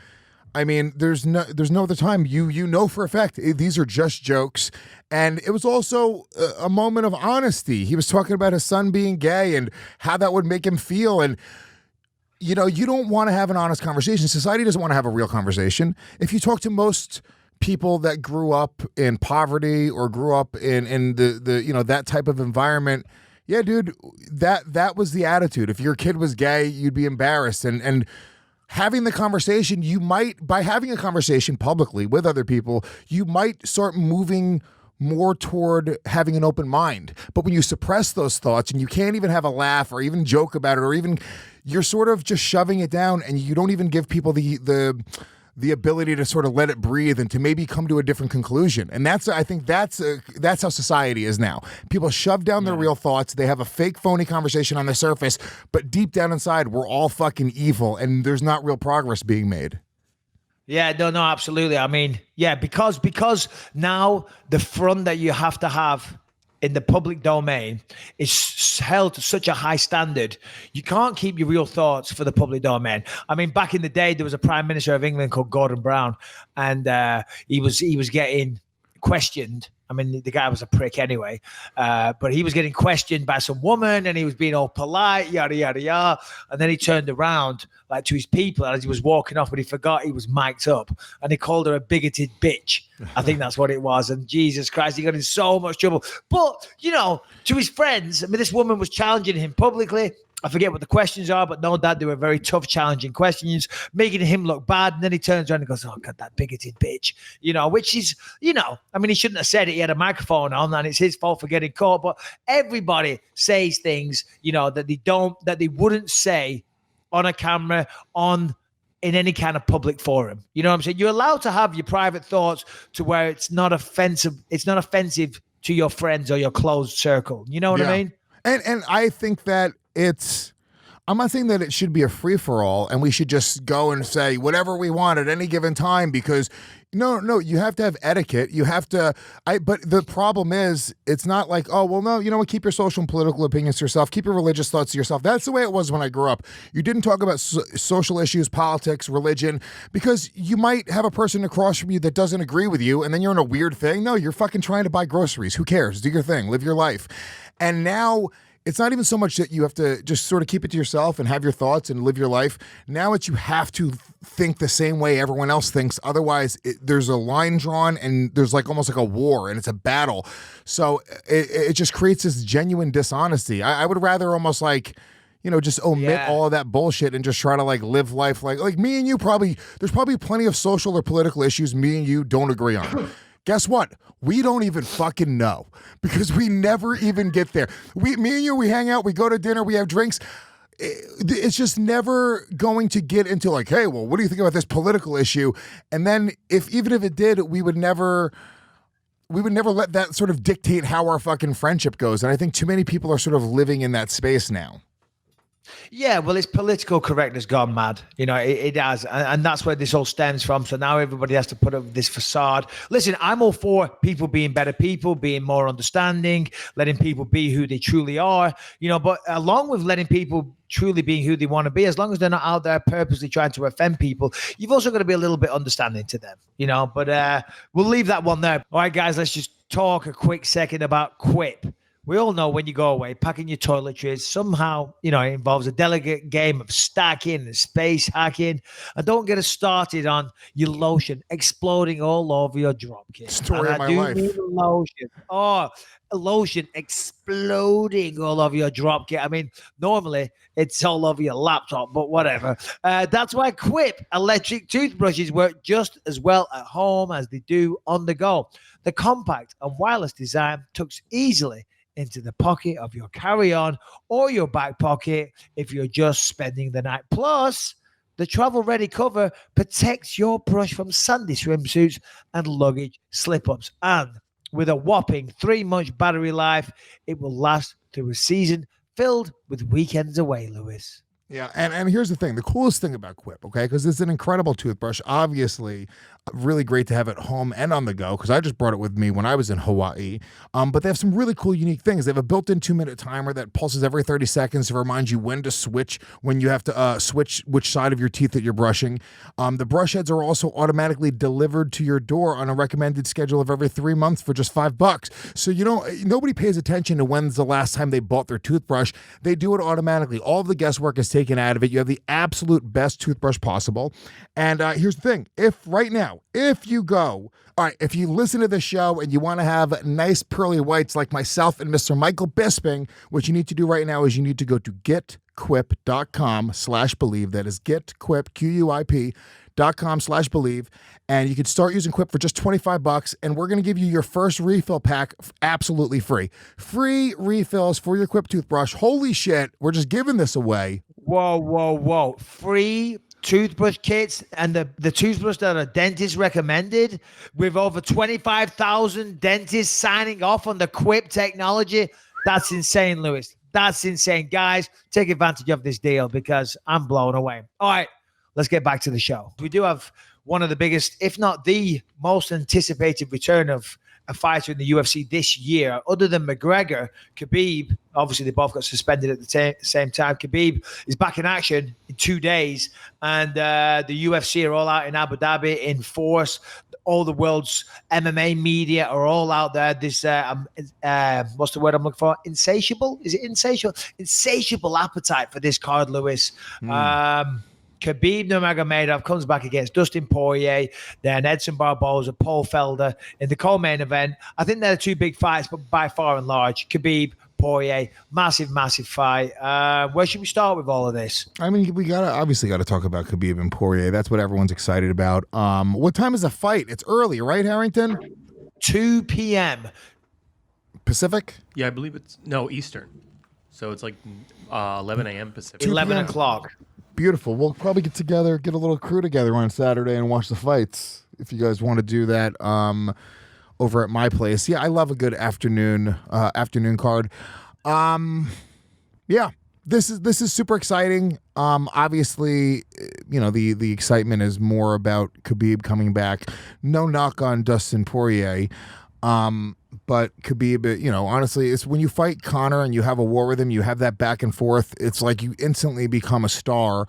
F: there's no other time. You know for a fact these are just jokes, and it was also a moment of honesty. He was talking about his son being gay and how that would make him feel, and you don't want to have an honest conversation. Society doesn't want to have a real conversation. If you talk to most people that grew up in poverty or grew up in the that type of environment, yeah, dude, that was the attitude. If your kid was gay, you'd be embarrassed. And having the conversation, by having a conversation publicly with other people, you might start moving more toward having an open mind. But when you suppress those thoughts and you can't even have a laugh or even joke about it, or even you're sort of just shoving it down, and you don't even give people the the ability to sort of let it breathe and to maybe come to a different conclusion. And I think that's how society is now. People shove down their real thoughts. They have a fake, phony conversation on the surface, but deep down inside, we're all fucking evil, and there's not real progress being made.
C: Yeah, no, absolutely. I mean, yeah, because now the front that you have to have in the public domain is held to such a high standard, you can't keep your real thoughts for the public domain. I mean, back in the day, there was a Prime Minister of England called Gordon Brown, and he was getting questioned. I mean, the guy was a prick anyway, but he was getting questioned by some woman, and he was being all polite, yada, yada, yada. And then he turned around like to his people as he was walking off, but he forgot he was mic'd up, and he called her a bigoted bitch. I think that's what it was. And Jesus Christ, he got in so much trouble. But, you know, to his friends, I mean, this woman was challenging him publicly. I forget what the questions are, but no doubt they were very tough, challenging questions, making him look bad. And then he turns around and goes, "Oh, God, that bigoted bitch," you know, which is, you know, I mean, he shouldn't have said it. He had a microphone on, and it's his fault for getting caught. But everybody says things, you know, that they wouldn't say on a camera, in any kind of public forum. You know what I'm saying? You're allowed to have your private thoughts to where it's not offensive. It's not offensive to your friends or your closed circle. You know what I mean?
F: And I think that I'm not saying that it should be a free-for-all and we should just go and say whatever we want at any given time, because no, you have to have etiquette. You have to, but the problem is, it's not like, oh, well, no, you know what, keep your social and political opinions to yourself, keep your religious thoughts to yourself. That's the way it was when I grew up. You didn't talk about social issues, politics, religion, because you might have a person across from you that doesn't agree with you, and then you're in a weird thing. No, you're fucking trying to buy groceries. Who cares? Do your thing. Live your life. And now, it's not even so much that you have to just sort of keep it to yourself and have your thoughts and live your life. Now you have to think the same way everyone else thinks. Otherwise, there's a line drawn and there's like almost like a war and it's a battle. So it just creates this genuine dishonesty. I would rather almost like, you know, just omit all of that bullshit and just try to like live life like me and you there's probably plenty of social or political issues me and you don't agree on. Guess what? We don't even fucking know because we never even get there. Me and you, we hang out, we go to dinner, we have drinks. It's just never going to get into like, hey, well, what do you think about this political issue? And then even if it did, we would never let that sort of dictate how our fucking friendship goes. And I think too many people are sort of living in that space now.
C: Yeah, well, it's political correctness gone mad. You know, it has. And that's where this all stems from. So now everybody has to put up this facade. Listen, I'm all for people being better people, being more understanding, letting people be who they truly are, you know, but along with letting people truly being who they want to be, as long as they're not out there purposely trying to offend people, you've also got to be a little bit understanding to them, you know, but we'll leave that one there. All right, guys, let's just talk a quick second about Quip. We all know when you go away, packing your toiletries, somehow, you know, it involves a delicate game of stacking and space hacking. And don't get us started on your lotion exploding all over your dropkick.
F: Story of my life.
C: Mean lotion. Oh, a lotion exploding all over your dropkick. I mean, normally it's all over your laptop, but whatever. That's why Quip electric toothbrushes work just as well at home as they do on the go. The compact and wireless design tucks easily into the pocket of your carry-on or your back pocket if you're just spending the night. Plus, the travel-ready cover protects your brush from sandy swimsuits and luggage slip-ups. And with a whopping 3-month battery life, it will last through a season filled with weekends away, Lewis.
F: Yeah, and here's the thing. The coolest thing about Quip, okay, because it's an incredible toothbrush, obviously really great to have at home and on the go, because I just brought it with me when I was in Hawaii, but they have some really cool, unique things. They have a built-in 2-minute timer that pulses every 30 seconds to remind you when to switch, when you have to switch which side of your teeth that you're brushing. The brush heads are also automatically delivered to your door on a recommended schedule of every 3 months for just $5. So nobody pays attention to when's the last time they bought their toothbrush. They do it automatically. All of the guesswork is taken out of it. You have the absolute best toothbrush possible. And here's the thing. If you listen to the show and you want to have nice pearly whites like myself and Mr. Michael Bisping, what you need to do right now is you need to go to getquip.com/believe. That is getquip, QUIP.com/believe. And you can start using Quip for just $25. And we're going to give you your first refill pack absolutely free. Free refills for your Quip toothbrush. Holy shit. We're just giving this away.
C: Whoa. Free toothbrush kits and the toothbrush that a dentist recommended, with over 25,000 dentists signing off on the Quip technology. That's insane, Lewis. That's insane. Guys, take advantage of this deal because I'm blown away. All right, let's get back to the show. We do have one of the biggest, if not the most anticipated return of a fighter in the UFC this year, other than McGregor. Khabib, obviously they both got suspended at the same time. Khabib is back in action in 2 days, and the UFC are all out in Abu Dhabi in force. All the world's MMA media are all out there. This, what's the word I'm looking for? Insatiable? Is it insatiable? Insatiable appetite for this card, Lewis. Khabib Nurmagomedov comes back against Dustin Poirier, then Edson Barboza, Paul Felder in the co-main event. I think they're the two big fights, but by far and large, Khabib, Poirier, massive fight. Where should we start with all of this?
F: I mean, we obviously got to talk about Khabib and Poirier. That's what everyone's excited about. What time is the fight? It's early, right, Harrington?
C: 2 p.m.
F: Pacific?
H: Yeah, I believe it's Eastern. So it's like 11 a.m. Pacific.
C: 11 o'clock.
F: Beautiful. We'll probably get together, get a little crew together on Saturday and watch the fights. If you guys want to do that, over at my place. Yeah, I love a good afternoon card. Yeah, this is super exciting. Obviously, you know, the excitement is more about Khabib coming back. No knock on Dustin Poirier. But Khabib, you know, honestly, it's when you fight Conor and you have a war with him, you have that back and forth. It's like you instantly become a star.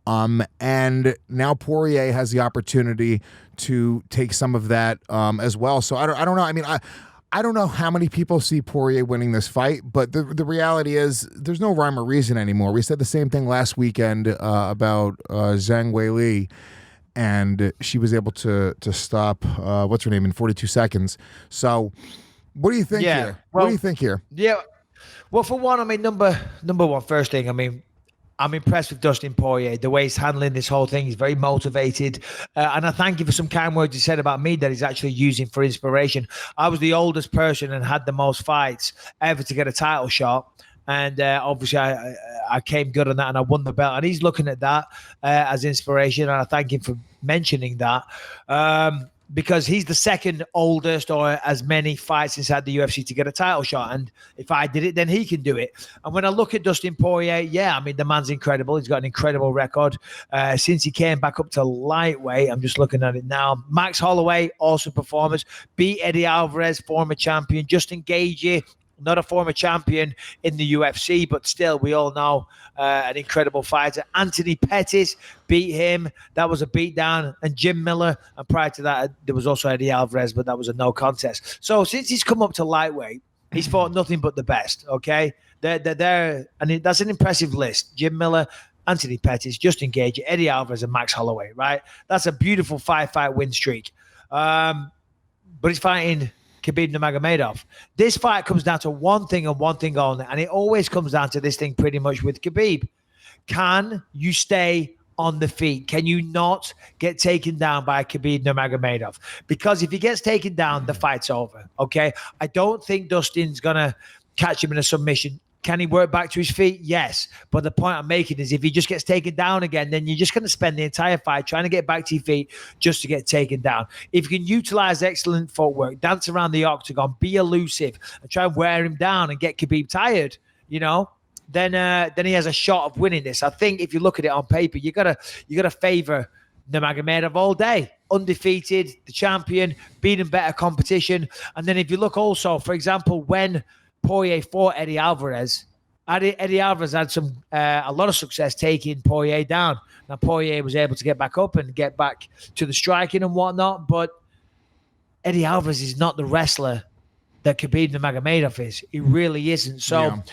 F: And now Poirier has the opportunity to take some of that as well. So I don't know. I mean, I don't know how many people see Poirier winning this fight, but the reality is there's no rhyme or reason anymore. We said the same thing last weekend about Zhang Weili. And she was able to stop what's her name in 42 seconds. So, what do you think here? Well, what do you think here?
C: Yeah, well, for one, I mean, number one, first thing, I mean, I'm impressed with Dustin Poirier, the way he's handling this whole thing. He's very motivated, and I thank you for some kind words you said about me that he's actually using for inspiration. I was the oldest person and had the most fights ever to get a title shot. And obviously, I came good on that, and I won the belt. And he's looking at that as inspiration, and I thank him for mentioning that because he's the second oldest or as many fights inside the UFC to get a title shot. And if I did it, then he can do it. And when I look at Dustin Poirier, yeah, I mean, the man's incredible. He's got an incredible record since he came back up to lightweight. I'm just looking at it now. Max Holloway, awesome performance. Beat Eddie Alvarez, former champion. Justin Gaethje, not a former champion in the UFC, but still, we all know an incredible fighter. Anthony Pettis beat him. That was a beatdown. And Jim Miller. And prior to that, there was also Eddie Alvarez, but that was a no contest. So since he's come up to lightweight, he's fought nothing but the best, okay? They're and that's an impressive list. Jim Miller, Anthony Pettis, Justin Gaethje, Eddie Alvarez, and Max Holloway, right? That's a beautiful five-fight win streak. But he's fighting Khabib Nurmagomedov. This fight comes down to one thing and one thing only, and it always comes down to this thing pretty much with Khabib. Can you stay on the feet? Can you not get taken down by Khabib Nurmagomedov? Because if he gets taken down, the fight's over, okay? I don't think Dustin's going to catch him in a submission. Can he work back to his feet? Yes. But the point I'm making is if he just gets taken down again, then you're just going to spend the entire fight trying to get back to your feet just to get taken down. If you can utilize excellent footwork, dance around the octagon, be elusive, and try and wear him down and get Khabib tired, you know, then he has a shot of winning this. I think if you look at it on paper, you gotta favor Nurmagomedov all day. Undefeated, the champion, beating better competition. And then if you look also, for example, when Poirier fought Eddie Alvarez had a lot of success taking Poirier down. Now, Poirier was able to get back up and get back to the striking and whatnot, but Eddie Alvarez is not the wrestler that Khabib Nurmagomedov is. He really isn't. So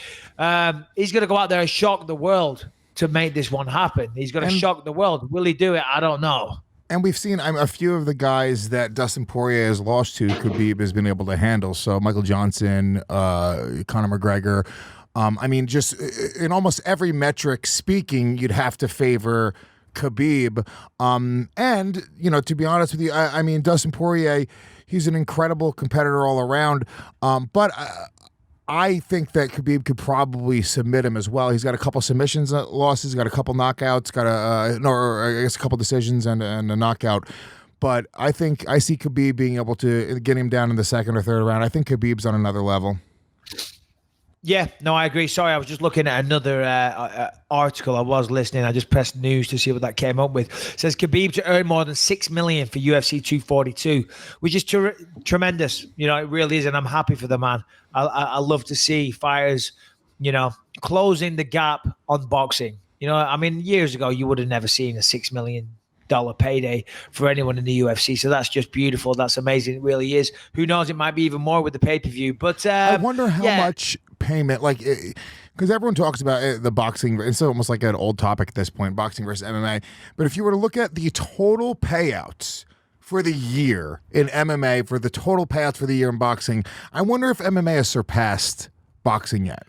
C: he's going to go out there and shock the world to make this one happen. He's going to shock the world. Will he do it? I don't know.
F: And we've seen a few of the guys that Dustin Poirier has lost to, Khabib has been able to handle. So Michael Johnson, Conor McGregor. I mean, just in almost every metric speaking, you'd have to favor Khabib. And, you know, to be honest with you, I mean, Dustin Poirier, he's an incredible competitor all around. But I think that Khabib could probably submit him as well. He's got a couple submissions losses, got a couple knockouts, got I guess a couple decisions and a knockout. But I think I see Khabib being able to get him down in the second or third round. I think Khabib's on another level.
C: Yeah, no, I agree. Sorry, I was just looking at another article. I was listening. I just pressed news to see what that came up with. It says Khabib to earn more than $6 million for UFC 242, which is tremendous. You know, it really is, and I'm happy for the man. I love to see fighters, you know, closing the gap on boxing. You know, I mean, years ago you would have never seen a $6 million payday for anyone in the UFC. So that's just beautiful. That's amazing. It really is. Who knows? It might be even more with the pay-per-view. But
F: I wonder how much payment, like, because everyone talks about the boxing. It's almost like an old topic at this point, boxing versus MMA. But if you were to look at the total payouts for the year in MMA, for the total payouts for the year in boxing, I wonder if MMA has surpassed boxing yet.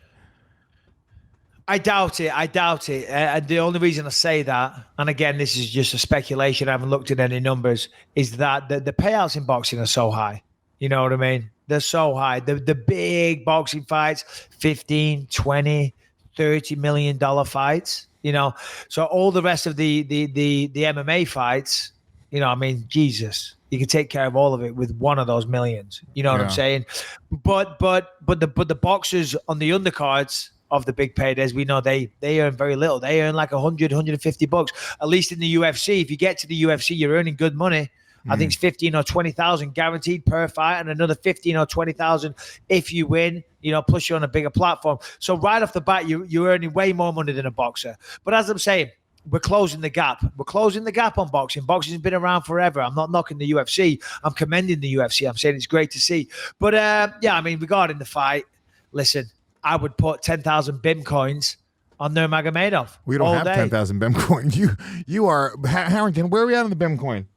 C: I doubt it. The only reason I say that, and again, this is just a speculation, I haven't looked at any numbers, is that the payouts in boxing are so high. You know what I mean? They're so high. The big boxing fights, 15, 20, $30 million fights, you know. So all the rest of the MMA fights, you know, I mean, Jesus, you can take care of all of it with one of those millions. You know what I'm saying? But the boxers on the undercards of the big paydays, we know they earn very little. They earn like $100-$150. At least in the UFC, if you get to the UFC, you're earning good money. I think it's 15 or 20,000 guaranteed per fight, and another 15 or 20,000 if you win. You know, plus you're on a bigger platform. So right off the bat, you're earning way more money than a boxer. But as I'm saying, we're closing the gap. We're closing the gap on boxing. Boxing's been around forever. I'm not knocking the UFC. I'm commending the UFC. I'm saying it's great to see. But yeah, I mean, regarding the fight, listen, I would put 10,000 BIM coins on Nurmagomedov.
F: We don't have 10,000 BIM coins. You are Harrington. Where are we at on the BIM coin?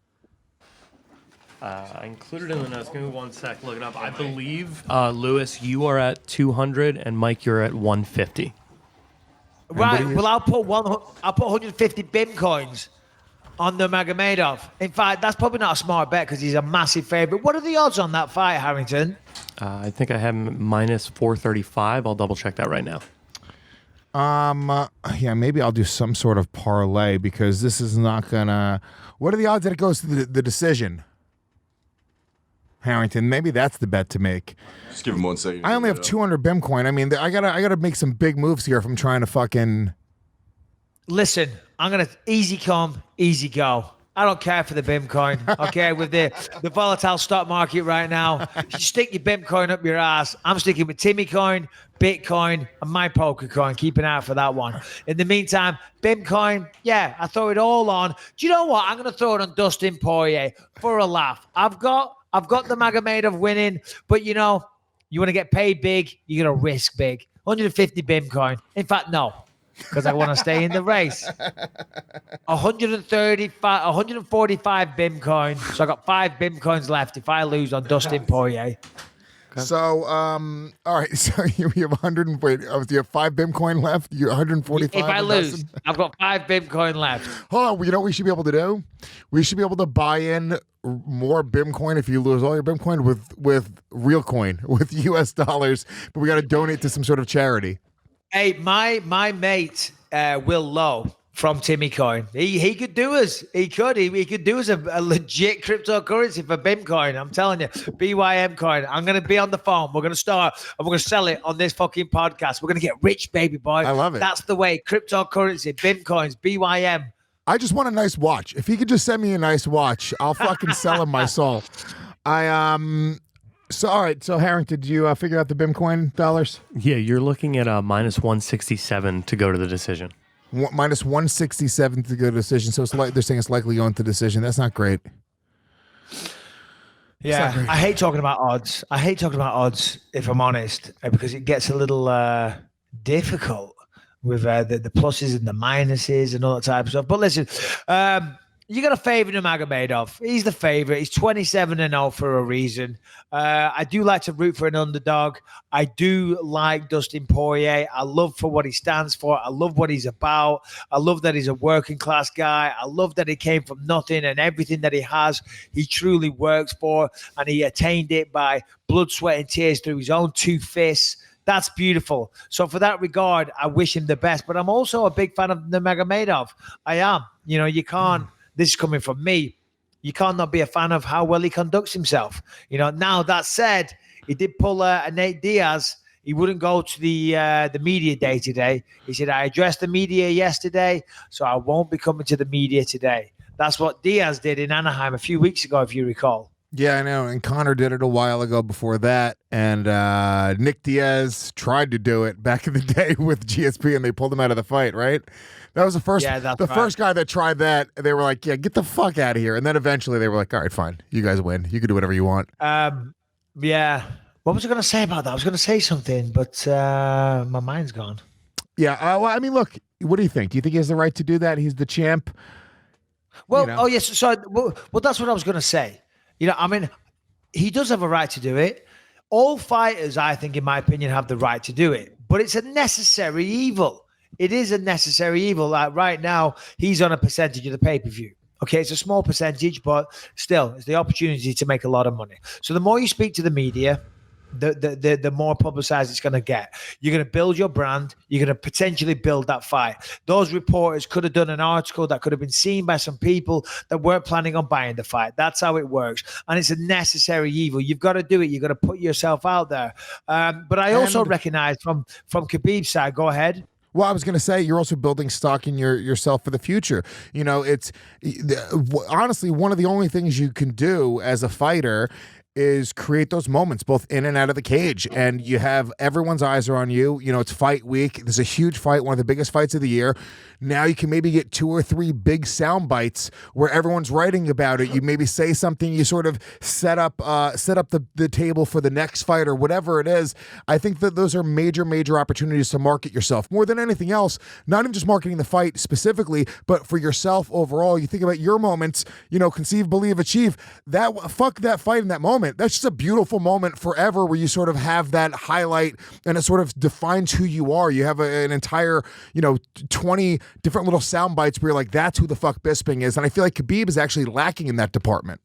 H: I included in the notes. Give me 1 sec. Look it up. I believe Lewis, you are at 200, and Mike, you're at 150.
C: Right. Well, I'll put 150 BIM coins on Nurmagomedov. In fact, that's probably not a smart bet because he's a massive favorite. What are the odds on that fight, Harrington?
H: I think I have minus 435. I'll double check that right now.
F: Yeah, maybe I'll do some sort of parlay because this is not gonna. What are the odds that it goes to the decision? Harrington, maybe that's the bet to make.
I: Just give him 1 second.
F: I only have 200 BIM coin. I mean, I gotta make some big moves here if I'm trying to fucking.
C: Listen, I'm gonna easy come, easy go. I don't care for the BIM coin. Okay, with the volatile stock market right now, you stick your BIM coin up your ass. I'm sticking with Timmy coin, Bitcoin, and my poker coin. Keep an eye out for that one. In the meantime, BIM coin, yeah, I throw it all on. Do you know what? I'm gonna throw it on Dustin Poirier for a laugh. I've got the Magomedov winning, but you know, you want to get paid big, you're gonna risk big. 150 BIM coin. In fact, no. Because I want to stay in the race. 145 BIM coin. So I got 5 BIM coins left if I lose on Dustin Poirier.
F: So, all right. So you have 100. Wait, you have 5 BIM coin left. You're 145.
C: If I lose, I've got 5 BIM coin left.
F: Hold on. You know what we should be able to do? We should be able to buy in more BIM coin if you lose all your BIM coin with real coin, with US dollars. But we got to donate to some sort of charity.
C: Hey, my mate Will Lowe from Timmy Coin. He could do us. He could do us a legit cryptocurrency for BIM coin. I'm telling you, BYM coin. I'm gonna be on the phone. We're gonna start and we're gonna sell it on this fucking podcast. We're gonna get rich, baby boy.
F: I love it.
C: That's the way. Cryptocurrency, BIM coins, BYM.
F: I just want a nice watch. If he could just send me a nice watch, I'll fucking sell him my soul. So, all right. So, Harrington, did you figure out the BIM coin dollars?
H: Yeah, you're looking at minus 167 to go to the decision.
F: Minus 167 to go to decision. So, they're saying it's likely going to decision. That's not great.
C: Yeah, I hate talking about odds. If I'm honest, because it gets a little difficult with the pluses and the minuses and all that type of stuff. But listen, you got to favor Nurmagomedov. He's the favorite. He's 27-0 for a reason. I do like to root for an underdog. I do like Dustin Poirier. I love for what he stands for. I love what he's about. I love that he's a working class guy. I love that he came from nothing, and everything that he has, he truly works for, and he attained it by blood, sweat, and tears through his own 2 fists That's beautiful. So for that regard, I wish him the best. But I'm also a big fan of Nurmagomedov. I am. You know, you can't. This is coming from me. You can't not be a fan of how well he conducts himself. You know. Now that said, he did pull a Nate Diaz. He wouldn't go to the media day today. He said, I addressed the media yesterday, so I won't be coming to the media today. That's what Diaz did in Anaheim a few weeks ago, if you recall.
F: Yeah, I know. And Connor did it a while ago before that. And Nick Diaz tried to do it back in the day with GSP, and they pulled him out of the fight, right? That was the first first guy that tried that. They were like, yeah, get the fuck out of here. And then eventually they were like, all right, fine. You guys win. You can do whatever you want.
C: Yeah. What was I going to say about that? I was going to say something, but my mind's gone.
F: Yeah. Well, I mean, look, what do you think? Do you think he has the right to do that? He's the champ.
C: Well,
F: you know?
C: oh, yes. So, well, that's what I was going to say. You know, I mean, he does have a right to do it. All fighters, I think, in my opinion, have the right to do it. But it's a necessary evil. It is a necessary evil. Like right now, he's on a percentage of the pay-per-view. Okay, it's a small percentage, but still, it's the opportunity to make a lot of money. So the more you speak to the media, the more publicized it's going to get. You're going to build your brand. You're going to potentially build that fight. Those reporters could have done an article that could have been seen by some people that weren't planning on buying the fight. That's how it works. And it's a necessary evil. You've got to do it. You've got to put yourself out there. But I also recognize from Khabib's side, go ahead.
F: Well, I was going to say, you're also building stock in yourself for the future. You know, it's honestly one of the only things you can do as a fighter is create those moments both in and out of the cage, and you have everyone's eyes are on you. You know, it's fight week. There's a huge fight, one of the biggest fights of the year. Now you can maybe get 2 or 3 big sound bites where everyone's writing about it. You maybe say something, you sort of set up the table for the next fight or whatever it is. I think that those are major opportunities to market yourself more than anything else. Not even just marketing the fight specifically, but for yourself overall. You think about your moments, you know, conceive, believe, achieve. Fuck that fight in that moment. That's just a beautiful moment forever where you sort of have that highlight and it sort of defines who you are. You have an entire, 20 different little sound bites where you're like, that's who the fuck Bisping is. And I feel like Khabib is actually lacking in that department.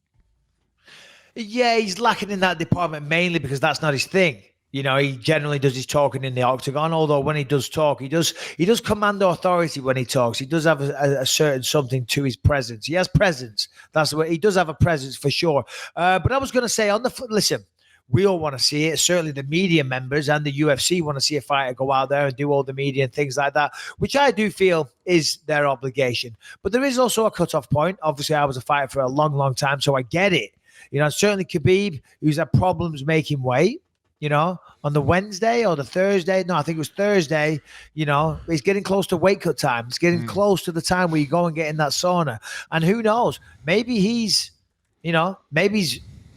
C: Yeah, he's lacking in that department mainly because that's not his thing. You know, he generally does his talking in the octagon, although when he does talk, he does command authority when he talks. He does have a certain something to his presence. He has presence. That's the way he does have a presence for sure. But I was going to say listen, we all want to see it. Certainly the media members and the UFC want to see a fighter go out there and do all the media and things like that, which I do feel is their obligation. But there is also a cutoff point. Obviously, I was a fighter for a long time, so I get it. You know, certainly Khabib, who's had problems making weight, you know, on the Wednesday or the Thursday. No, I think it was Thursday. You know, it's getting close to weight cut time. It's getting close to the time where you go and get in that sauna. And who knows? Maybe he's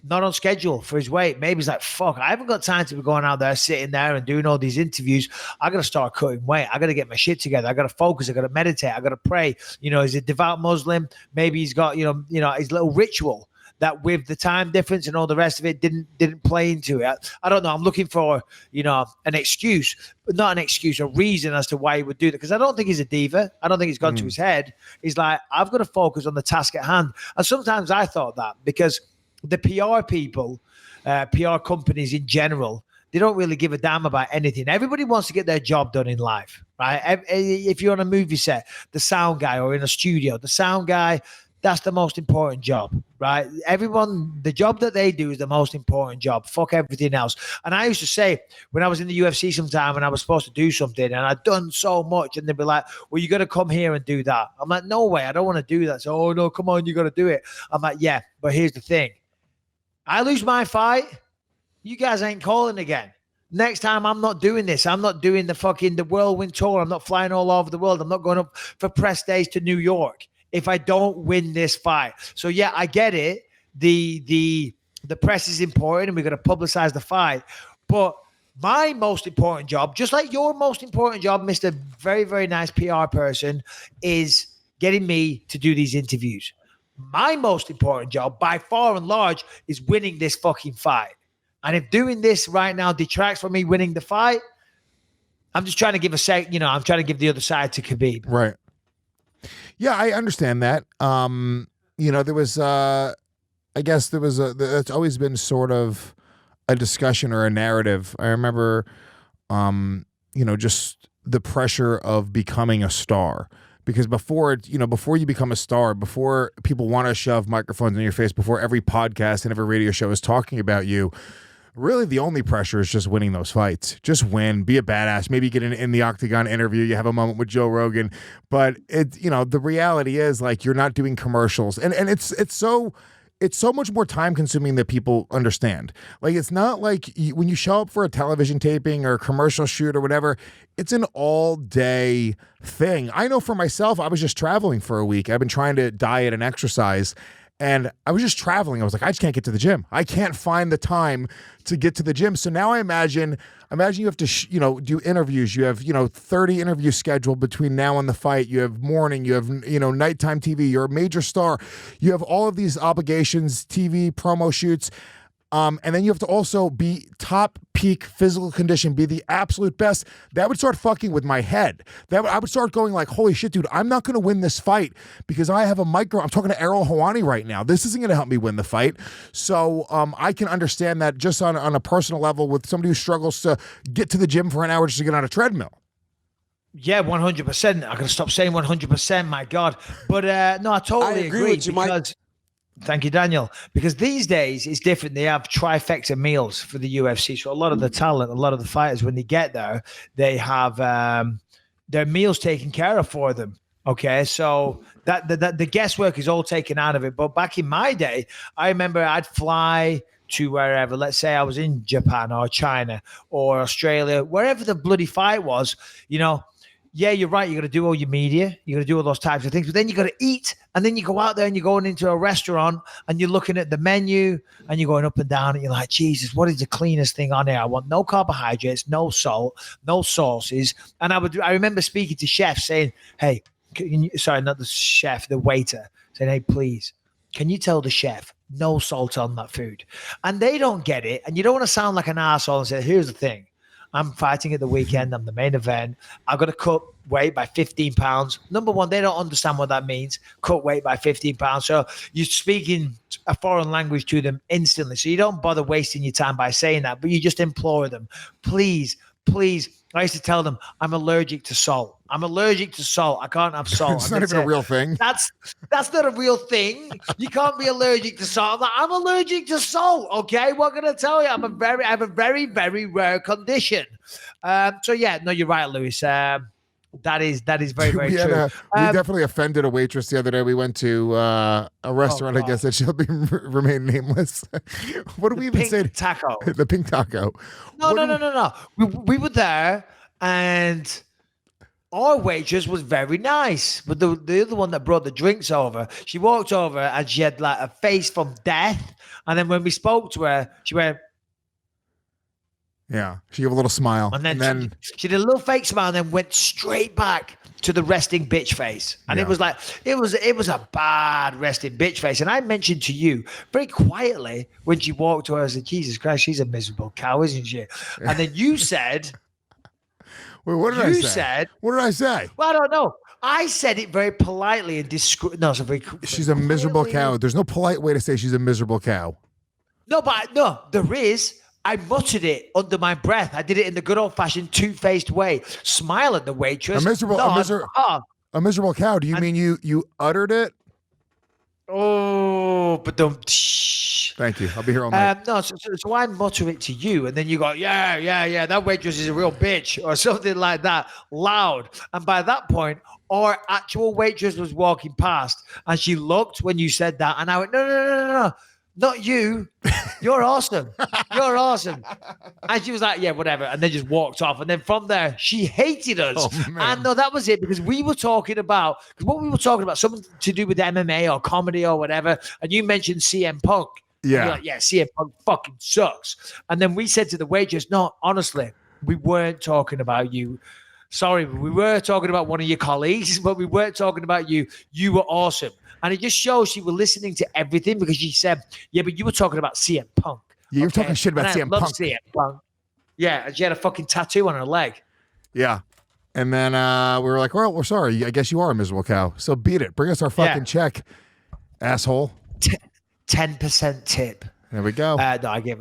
C: not on schedule for his weight. Maybe he's like, fuck, I haven't got time to be going out there, sitting there and doing all these interviews. I got to start cutting weight. I got to get my shit together. I got to focus. I got to meditate. I got to pray. You know, he's a devout Muslim. Maybe he's got, you know, his little ritual that with the time difference and all the rest of it didn't play into it. I don't know. I'm looking for, an excuse, but not an excuse, a reason as to why he would do that. Because I don't think he's a diva. I don't think he's gone to his head. He's like, I've got to focus on the task at hand. And sometimes I thought that because the PR people, PR companies in general, they don't really give a damn about anything. Everybody wants to get their job done in life, right? If you're on a movie set, the sound guy, or in a studio, the sound guy, that's the most important job, right? Everyone, the job that they do is the most important job. Fuck everything else. And I used to say, when I was in the UFC sometime and I was supposed to do something and I'd done so much, and they'd be like, well, you got to come here and do that. I'm like, no way, I don't want to do that. So, oh no, come on, you got to do it. I'm like, yeah, but here's the thing. I lose my fight, you guys ain't calling again. Next time, I'm not doing this. I'm not doing the whirlwind tour. I'm not flying all over the world. I'm not going up for press days to New York if I don't win this fight. So yeah, I get it. The press is important and we're going to publicize the fight. But my most important job, just like your most important job, Mr. Very, very nice PR person, is getting me to do these interviews. My most important job, by far and large, is winning this fucking fight. And if doing this right now detracts from me winning the fight, I'm just trying to give I'm trying to give the other side to Khabib.
F: Right. Yeah, I understand that. There was, that's always been sort of a discussion or a narrative. I remember just the pressure of becoming a star. Because before you become a star, before people want to shove microphones in your face, before every podcast and every radio show is talking about you, really the only pressure is just winning those fights. Just win, be a badass, maybe get in the octagon interview, you have a moment with Joe Rogan. But the reality is, like, you're not doing commercials. And it's so much more time consuming that people understand. Like, it's not like when you show up for a television taping or a commercial shoot or whatever, it's an all day thing. I know for myself, I was just traveling for a week. I've been trying to diet and exercise, and I was just traveling. I was like, I just can't get to the gym. I can't find the time to get to the gym. So now I imagine you have to, do interviews. You have, 30 interviews scheduled between now and the fight. You have morning, you have, nighttime TV. You're a major star. You have all of these obligations, TV, promo shoots. And then you have to also be top peak physical condition, be the absolute best. That would start fucking with my head. I would start going like, holy shit, dude, I'm not going to win this fight because I have I'm talking to Errol Hawani right now. This isn't going to help me win the fight. So I can understand that just on a personal level with somebody who struggles to get to the gym for an hour just to get on a treadmill.
C: Yeah, 100%. I'm going to stop saying 100%, my God. But no, I totally agree with you, Mike. Thank you, Daniel. Because these days it's different. They have trifecta meals for the UFC. So a lot of the talent, a lot of the fighters, when they get there, they have their meals taken care of for them. Okay, so that the guesswork is all taken out of it. But back in my day, I remember I'd fly to wherever. Let's say I was in Japan or China or Australia, wherever the bloody fight was. Yeah, you're right. You got to do all your media. You got to do all those types of things. But then you got to eat. And then you go out there and you're going into a restaurant and you're looking at the menu and you're going up and down and you're like, Jesus, what is the cleanest thing on here? I want no carbohydrates, no salt, no sauces. And I remember speaking to chefs saying, hey, sorry, not the chef, the waiter, saying, hey, please, can you tell the chef no salt on that food? And they don't get it. And you don't want to sound like an asshole and say, here's the thing. I'm fighting at the weekend. I'm the main event. I've got to cut weight by 15 pounds. Number one, they don't understand what that means. Cut weight by 15 pounds. So you're speaking a foreign language to them instantly. So you don't bother wasting your time by saying that, but you just implore them, please, please. I used to tell them, I'm allergic to salt. I'm allergic to salt. I can't have salt.
F: It's not even a real thing.
C: That's not a real thing. You can't be allergic to salt. I'm allergic to salt. Okay, what can I tell you? I have a very, very rare condition. So yeah, no, you're right, Lewis. That is very, very true.
F: We definitely offended a waitress the other day. We went to a restaurant, I guess that shall remain nameless. What do we even say?
C: Taco.
F: The pink taco.
C: No. We were there and our waitress was very nice. But the other one that brought the drinks over, she walked over and she had like a face from death. And then when we spoke to her, she went,
F: yeah, she gave a little smile.
C: And then she did a little fake smile and then went straight back to the resting bitch face. And it was like, it was a bad resting bitch face. And I mentioned to you very quietly when she walked to her, I said, Jesus Christ, she's a miserable cow, isn't she? And then you said,
F: wait, what did I say? What did I say?
C: Well, I don't know. I said it very politely and discreet. No, so very.
F: She's a miserable cow. There's no polite way to say she's a miserable cow.
C: No, there is. I muttered it under my breath. I did it in the good old-fashioned two-faced way. Smile at the waitress.
F: A miserable cow. Do you mean you uttered it?
C: Oh, but don't.
F: Thank you. I'll be here all night.
C: No, so I mutter it to you, and then you go, yeah. That waitress is a real bitch, or something like that, loud. And by that point, our actual waitress was walking past, and she looked when you said that, and I went, no. Not you. You're awesome. You're awesome. And she was like, yeah, whatever. And then just walked off. And then from there, she hated us.
F: Oh,
C: and no, that was it. Because we were talking about, something to do with MMA or comedy or whatever. And you mentioned CM Punk.
F: Yeah.
C: You're like, yeah, CM Punk fucking sucks. And then we said to the waitress, no, honestly, we weren't talking about you. Sorry, we were talking about one of your colleagues, but we weren't talking about you. You were awesome. And it just shows she was listening to everything because she said, yeah, but you were talking about CM Punk.
F: Yeah, you were talking shit about CM Punk.
C: CM Punk. Yeah, and she had a fucking tattoo on her leg.
F: Yeah. And then we were like, well, we're sorry. I guess you are a miserable cow. So beat it. Bring us our fucking check, asshole.
C: 10% tip.
F: There we go.
C: No, I give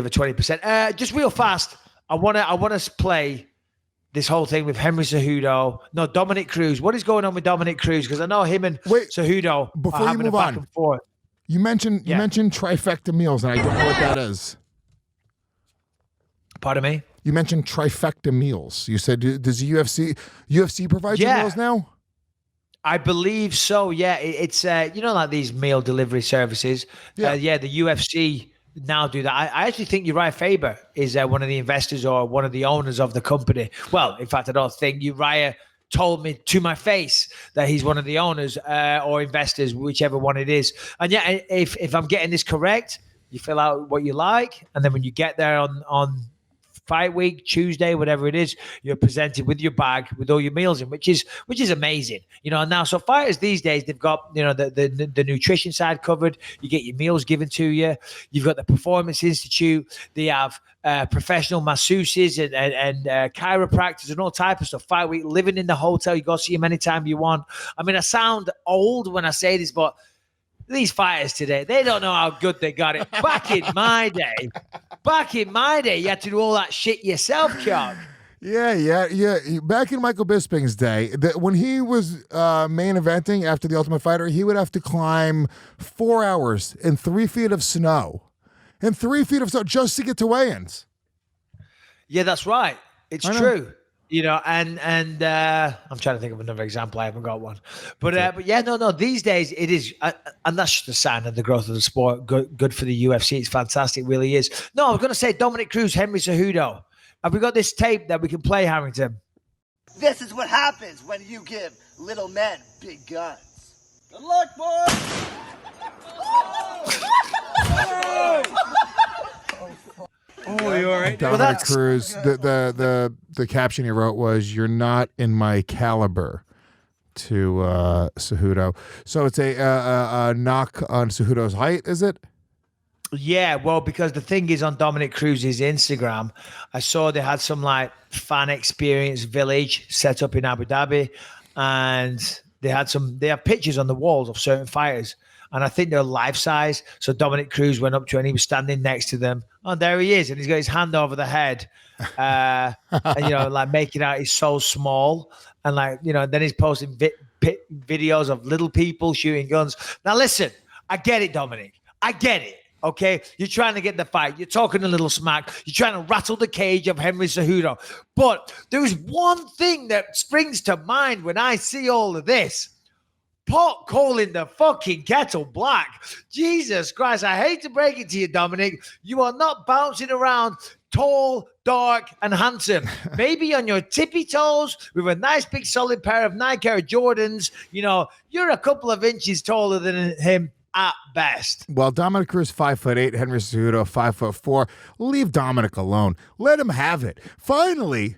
C: her 20%. Just real fast. I want to play this whole thing with Henry Cejudo. No, Dominick Cruz. What is going on with Dominick Cruz? Because I know him and Cejudo
F: before
C: are
F: you
C: having
F: move
C: a back
F: on,
C: and forth.
F: You mentioned trifecta meals, and I don't know what that is.
C: Pardon me?
F: You mentioned trifecta meals. You said, does the UFC provide you meals now?
C: I believe so. Yeah, it's like these meal delivery services. The UFC now do that. I actually think Uriah Faber is one of the investors or one of the owners of the company. Well, in fact, I don't think Uriah told me to my face that he's one of the owners or investors, whichever one it is. And yeah, if I'm getting this correct, you fill out what you like, and then when you get there on fight week, Tuesday, whatever it is, you're presented with your bag with all your meals in, which is amazing. And now, so fighters these days, they've got, the nutrition side covered. You get your meals given to you. You've got the Performance Institute. They have professional masseuses and chiropractors and all type of stuff. Fight week, living in the hotel. You go see them anytime you want. I mean, I sound old when I say this, but these fighters today, they don't know how good they got it. Back in my day, you had to do all that shit yourself, Chuck.
F: Yeah. Back in Michael Bisping's day, when he was main eventing after The Ultimate Fighter, he would have to climb 4 hours in 3 feet of snow. Just to get to weigh-ins.
C: Yeah, that's right. It's true. And I'm trying to think of another example. I haven't got one, but yeah, no. These days it is, and that's just a sign of the growth of the sport. Good for the UFC. It's fantastic, it really is. No, I was going to say Dominick Cruz, Henry Cejudo. Have we got this tape that we can play, Harrington?
I: This is what happens when you give little men big guns. Good luck, boys.
C: Oh, you all right?
F: Dominick Cruz. The caption he wrote was, "You're not in my caliber," to Cejudo. So it's a knock on Cejudo's height, is it?
C: Yeah, well, because the thing is, on Dominick Cruz's Instagram, I saw they had some fan experience village set up in Abu Dhabi, and they have pictures on the walls of certain fighters. And I think they're life size. So Dominick Cruz went up to, and he was standing next to them. Oh, there he is. And he's got his hand over the head, and, making out he's so small. And then he's posting videos of little people shooting guns. Now, listen, I get it, Dominic. I get it. Okay. You're trying to get the fight. You're talking a little smack. You're trying to rattle the cage of Henry Cejudo. But there's one thing that springs to mind when I see all of this. Pot calling the fucking kettle black. Jesus Christ, I hate to break it to you, Dominic. You are not bouncing around tall, dark, and handsome. Maybe on your tippy toes with a nice big solid pair of Nike Air Jordans. You're a couple of inches taller than him at best.
F: Well, Dominick Cruz 5'8", Henry Cejudo 5'4". Leave Dominic alone. Let him have it. Finally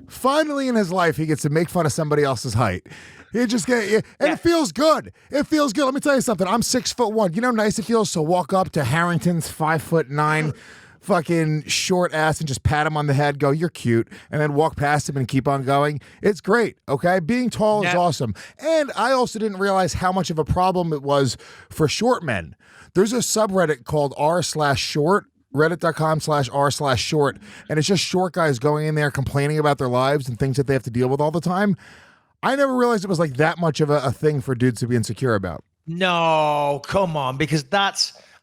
F: in his life, he gets to make fun of somebody else's height. It feels good. It feels good. Let me tell you something. I'm 6'1". You know how nice it feels to walk up to Harrington's 5'9" fucking short ass and just pat him on the head, go, "You're cute," and then walk past him and keep on going. It's great, okay? Being tall is awesome. And I also didn't realize how much of a problem it was for short men. There's a subreddit called r/short, reddit.com/r/short, and it's just short guys going in there complaining about their lives and things that they have to deal with all the time. I never realized it was that much of a thing for dudes to be insecure about.
C: No, come on, because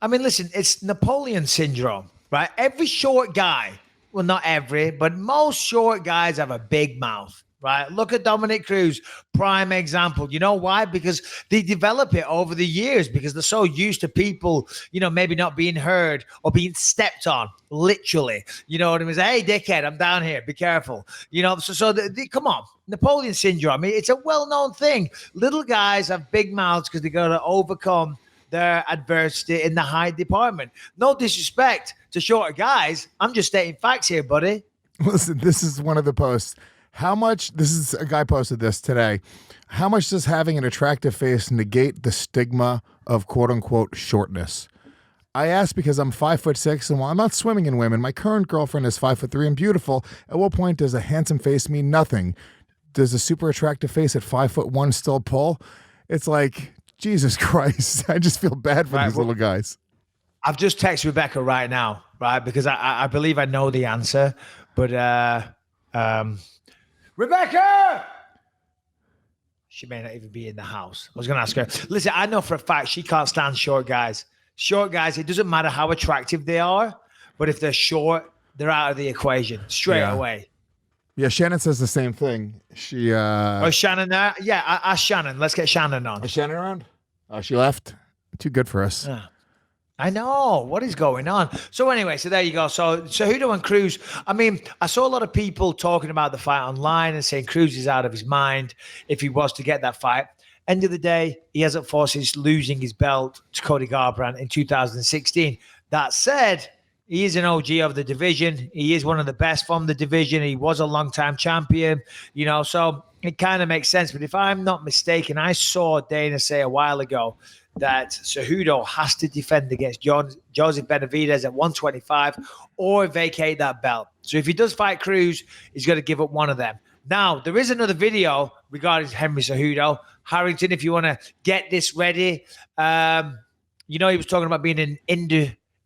C: listen, it's Napoleon syndrome, right? Every short guy, well, not every, but most short guys have a big mouth, right? Look at Dominick Cruz, prime example. You know why? Because they develop it over the years because they're so used to people, maybe not being heard or being stepped on, literally. You know what I mean? Hey, dickhead, I'm down here. Be careful. Come on. Napoleon syndrome. It's a well-known thing. Little guys have big mouths because they got to overcome their adversity in the height department. No disrespect to shorter guys. I'm just stating facts here, buddy.
F: Listen, this is one of the posts. This is a guy posted this today. How much does having an attractive face negate the stigma of quote unquote shortness? I ask because I'm 5'6", and while I'm not swimming in women, my current girlfriend is 5'3" and beautiful. At what point does a handsome face mean nothing? Does a super attractive face at 5'1" still pull? It's Jesus Christ. I just feel bad for these little guys.
C: I've just texted Rebecca right now, right? Because I believe I know the answer. But Rebecca, she may not even be in the house. I was going to ask her. Listen, I know for a fact she can't stand short guys. Short guys, it doesn't matter how attractive they are, but if they're short, they're out of the equation straight away.
F: Yeah, Shannon says the same thing. She
C: Oh, Shannon there? Yeah, ask Shannon. Let's get Shannon on.
F: Is Shannon around? Oh, she left. Too good for us.
C: I know. What is going on? So anyway, so there you go. So Cejudo and Cruz, I mean, I saw a lot of people talking about the fight online and saying Cruz is out of his mind if he was to get that fight. End of the day, he hasn't forced his losing his belt to Cody Garbrandt in 2016. That said, he is an OG of the division. He is one of the best from the division. He was a long-time champion, you know, so it kind of makes sense. But if I'm not mistaken, I saw Dana say a while ago that Cejudo has to defend against Joseph Benavidez at 125 or vacate that belt. So if he does fight Cruz, he's going to give up one of them. Now, there is another video regarding Henry Cejudo. Harrington, if you want to get this ready, you know, he was talking about being an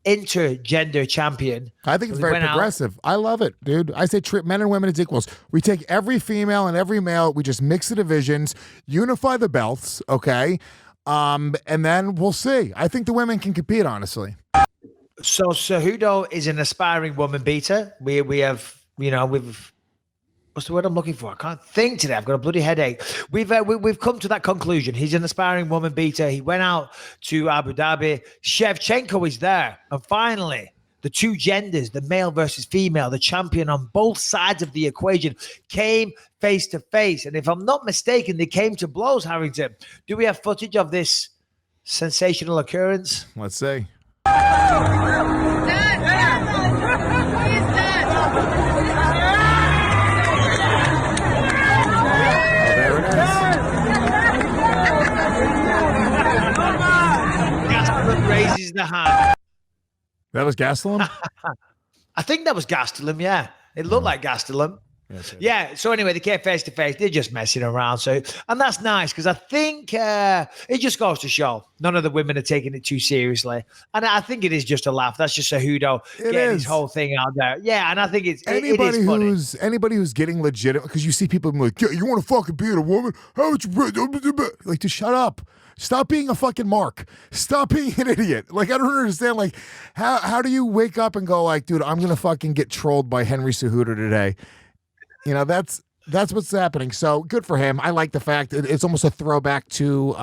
C: intergender champion.
F: I think it's very progressive. I love it, dude. I say treat men and women as equals. We take every female and every male, we just mix the divisions, unify the belts, okay? And then we'll see. I think the women can compete, honestly.
C: So Cejudo is an aspiring woman beater. We have, you know, what's the word I'm looking for? I can't think today. I've got a bloody headache. We've come to that conclusion. He's an aspiring woman beater. He went out to Abu Dhabi. Schevchenko is there. And finally, the two genders, the male versus female, the champion on both sides of the equation, came face to face. And if I'm not mistaken, they came to blows, Harrington. Do we have footage of this sensational occurrence?
F: Let's see.
C: Raises the hand.
F: That was Gastelum?
C: I think that was Gastelum, yeah. It looked like Gastelum. Yeah, so anyway, they came face to face. They're just messing around. So, and that's nice because I think it just goes to show none of the women are taking it too seriously. And I think it is just a laugh. That's just Cejudo getting his whole thing out there. Yeah, and I think it is funny.
F: Anybody who's getting legitimate, because you see people being like, yeah, you want to fucking beat a woman? How would you like to shut up? Stop being a fucking mark. Stop being an idiot. Like, I don't understand. Like, how do you wake up and go like, dude, I'm going to fucking get trolled by Henry Cejudo today? You know, that's what's happening. So good for him. I like the fact that it's almost a throwback to,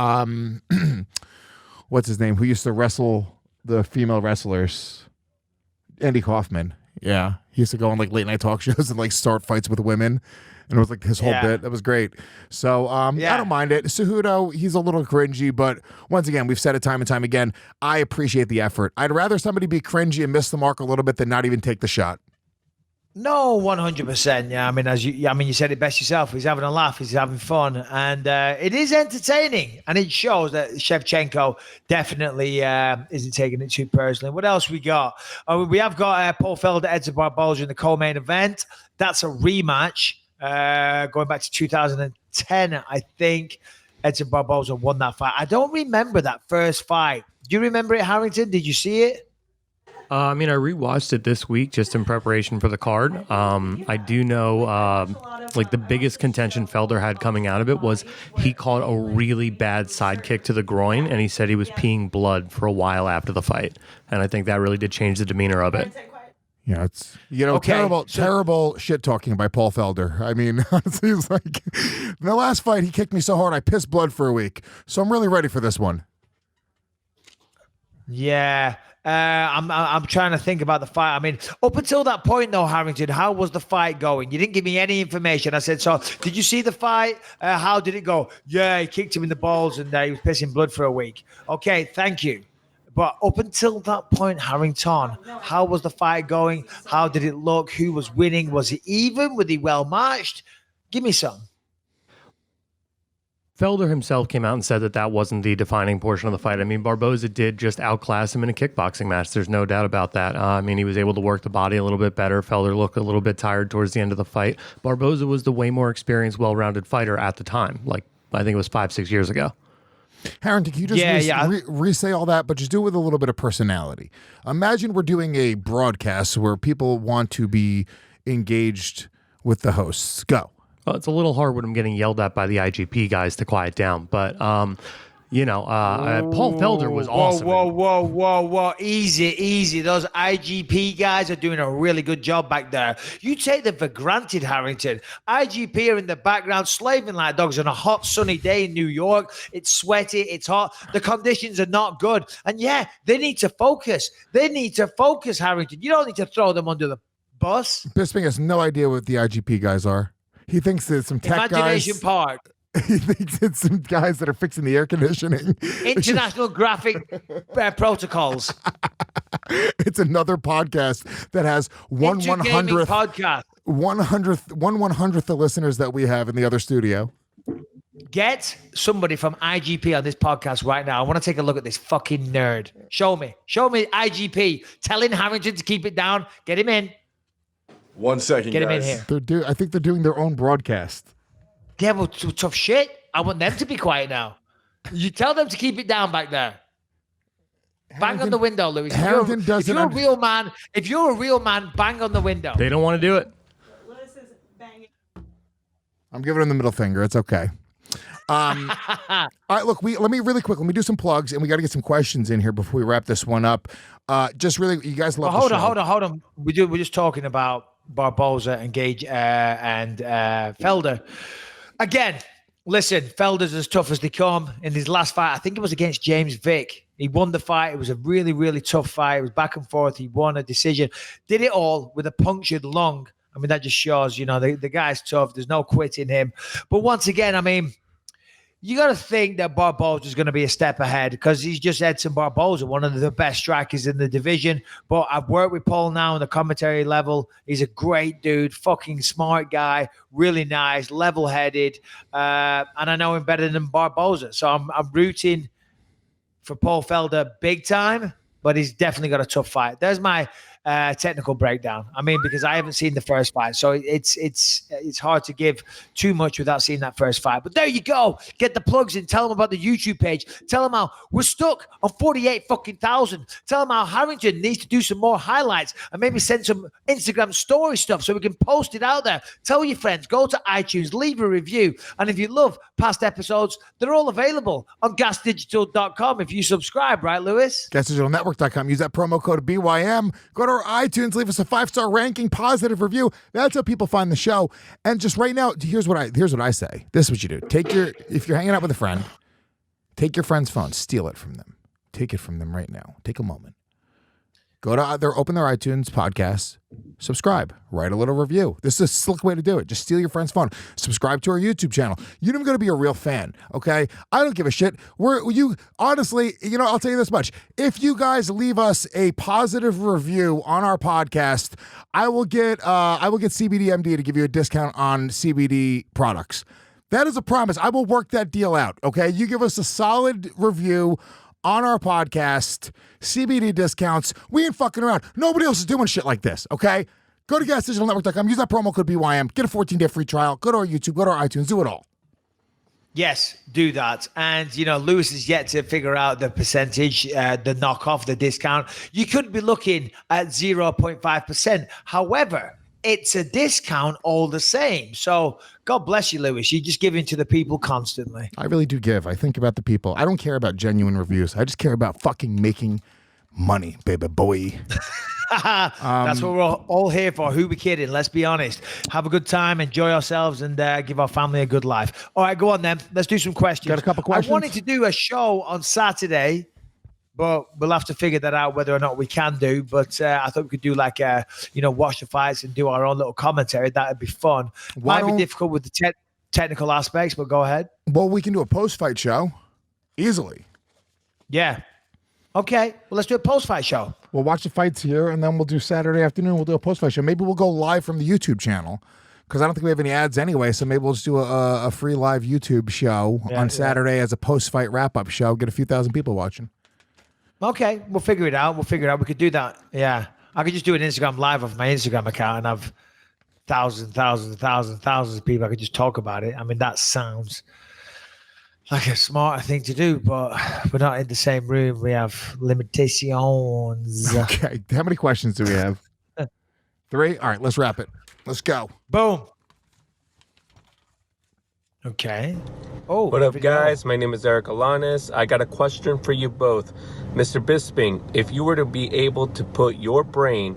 F: what's his name? Who used to wrestle the female wrestlers? Andy Kaufman. Yeah. He used to go on like late night talk shows and like start fights with women. And it was like his whole bit. That was great. So I don't mind it. Cejudo, he's a little cringy, but once again, we've said it time and time again. I appreciate the effort. I'd rather somebody be cringy and miss the mark a little bit than not even take the shot.
C: No, 100%. Yeah, I mean, you said it best yourself. He's having a laugh. He's having fun, and it is entertaining. And it shows that Shevchenko definitely isn't taking it too personally. What else we got? We have got Paul Felder, Edson Barboza in the co-main event. That's a rematch going back to 2010. I think Edson Barboza won that fight. I don't remember that first fight. Do you remember it, Harrington? Did you see it?
H: I mean, I rewatched it this week just in preparation for the card. I do know, like, the biggest contention Felder had coming out of it was he caught a really bad side kick to the groin, and he said he was peeing blood for a while after the fight. And I think that really did change the demeanor of it.
F: Yeah, it's, you know, terrible shit talking by Paul Felder. I mean, honestly, it's like, in the last fight, he kicked me so hard I pissed blood for a week. So I'm really ready for this one.
C: Yeah. I'm trying to think about the fight. I mean, up until that point, though, Harrington, how was the fight going? You didn't give me any information. I said, so did you see the fight? How did it go? Yeah, he kicked him in the balls and he was pissing blood for a week. Okay, thank you. But up until that point, Harrington, how was the fight going? How did it look? Who was winning? Was it even? Was he well matched? Give me some.
H: Felder himself came out and said that that wasn't the defining portion of the fight. I mean, Barboza did just outclass him in a kickboxing match. There's no doubt about that. I mean, he was able to work the body a little bit better. Felder looked a little bit tired towards the end of the fight. Barboza was the way more experienced, well-rounded fighter at the time. Like, I think it was 5-6 years ago.
F: Harrington, can you just re-say all that, but just do it with a little bit of personality? Imagine we're doing a broadcast where people want to be engaged with the hosts. Go.
H: Well, it's a little hard when I'm getting yelled at by the IGP guys to quiet down, but Paul Felder was awesome.
C: Whoa. Easy. Those IGP guys are doing a really good job back there. You take them for granted, Harrington. IGP are in the background slaving like dogs on a hot, sunny day in New York. It's sweaty. It's hot. The conditions are not good. And yeah, they need to focus. Harrington. You don't need to throw them under the bus.
F: Bisping has no idea what the IGP guys are. He thinks there's some tech
C: Imagination
F: guys.
C: Park.
F: He thinks it's some guys that are fixing the air conditioning.
C: International graphic protocols.
F: It's another podcast that has one
C: hundredth
F: of listeners that we have in the other studio.
C: Get somebody from IGP on this podcast right now. I want to take a look at this fucking nerd. Show me IGP telling Harrington to keep it down. Get him in.
J: 1 second,
C: Get him
J: guys.
C: in here.
F: I think they're doing their own broadcast.
C: Yeah, well, tough shit. I want them to be quiet now. You tell them to keep it down back there. Bang on the window, Louis. If you're a real man, bang on the window.
H: They don't want to do it.
F: I'm giving him the middle finger. It's okay. All right, look, let me do some plugs, and we got to get some questions in here before we wrap this one up. Just really, you guys love the show.
C: Hold on. We're just talking about Barboza and Gage and Felder. Again, listen, Felder's as tough as they come. In his last fight, I think it was against James Vick. He won the fight. It was a really, really tough fight. It was back and forth. He won a decision. Did it all with a punctured lung. I mean, that just shows, the guy's tough. There's no quitting him. But once again, I mean, you got to think that Barboza is going to be a step ahead because he's just Edson Barboza, one of the best strikers in the division. But I've worked with Paul now on the commentary level. He's a great dude, fucking smart guy, really nice, level-headed, and I know him better than Barboza. So I'm rooting for Paul Felder big time, but he's definitely got a tough fight. There's my technical breakdown. I mean, because I haven't seen the first fight, so it's hard to give too much without seeing that first fight. But there you go. Get the plugs in. Tell them about the YouTube page. Tell them how we're stuck on 48,000. Tell them how Harrington needs to do some more highlights and maybe send some Instagram story stuff so we can post it out there. Tell your friends. Go to iTunes. Leave a review. And if you love past episodes, they're all available on gasdigital.com if you subscribe, right, Lewis?
F: GasDigitalNetwork.com. Use that promo code BYM. Go to our iTunes, leave us a 5-star ranking, positive review. That's how people find the show. And just right now, here's what I say. This is what you do. If you're hanging out with a friend, take your friend's phone, steal it from them. Take it from them right now. Take a moment. Go to open their iTunes podcast, subscribe, write a little review. This is a slick way to do it. Just steal your friend's phone. Subscribe to our YouTube channel. You're never going to be a real fan, okay? I don't give a shit. Honestly, I'll tell you this much. If you guys leave us a positive review on our podcast, I will get CBDMD to give you a discount on CBD products. That is a promise. I will work that deal out, okay? You give us a solid review on our podcast, CBD discounts. We ain't fucking around. Nobody else is doing shit like this, okay? Go to gasdigitalnetwork.com. Use that promo code BYM. Get a 14-day free trial. Go to our YouTube. Go to our iTunes. Do it all.
C: Yes, do that. And, Lewis is yet to figure out the percentage, the knockoff, the discount. You could be looking at 0.5%. However, it's a discount all the same. So God bless you, Lewis. You're just giving to the people constantly.
F: I really do give. I think about the people. I don't care about genuine reviews. I just care about fucking making money, baby boy.
C: That's what we're all here for. Who we kidding? Let's be honest. Have a good time, enjoy ourselves, and give our family a good life. All right, go on then. Let's do some questions.
F: Got a couple questions?
C: I wanted to do a show on Saturday, but we'll have to figure that out whether or not we can do. But I thought we could do watch the fights and do our own little commentary. That would be fun. Might be difficult with the technical aspects, but go ahead.
F: Well, we can do a post-fight show easily.
C: Yeah. Okay. Well, let's do a post-fight show.
F: We'll watch the fights here, and then we'll do Saturday afternoon. We'll do a post-fight show. Maybe we'll go live from the YouTube channel because I don't think we have any ads anyway. So maybe we'll just do a free live YouTube show on Saturday as a post-fight wrap-up show. Get a few thousand people watching.
C: Okay, we'll figure it out. We could do that. Yeah. I could just do an Instagram live off my Instagram account and have thousands of people. I could just talk about it. I mean, that sounds like a smarter thing to do, but we're not in the same room. We have limitations.
F: Okay. How many questions do we have? 3? All right, let's wrap it. Let's go.
C: Boom. Okay. Oh,
K: what up,
C: video.
K: guys? My name is Eric Alanis. I got a question for you both. Mr. Bisping, if you were to be able to put your brain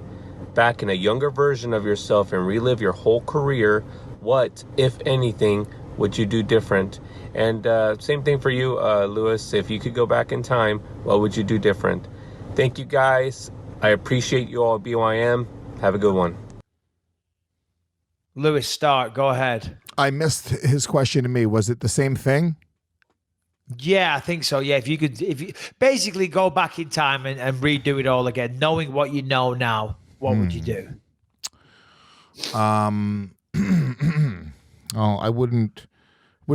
K: back in a younger version of yourself and relive your whole career, what, if anything, would you do different? And same thing for you, Lewis. If you could go back in time, what would you do different? Thank you, guys. I appreciate you all, BYM. Have a good one.
C: Lewis, start. Go ahead.
F: I missed his question to me. Was it the same thing?
C: Yeah, I think so. Yeah, if you basically go back in time and redo it all again, knowing what you know now, what would you do?
F: I wouldn't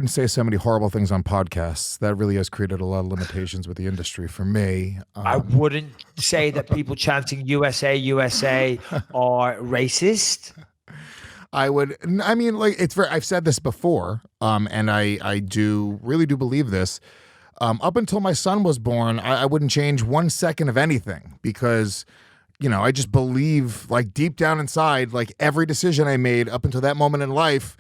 F: say so many horrible things on podcasts. That really has created a lot of limitations with the industry for me.
C: I wouldn't say that people chanting USA, USA are racist.
F: I mean, like, I've said this before, and I really do believe this. Up until my son was born, I wouldn't change 1 second of anything because, I just believe, like, deep down inside, like, every decision I made up until that moment in life,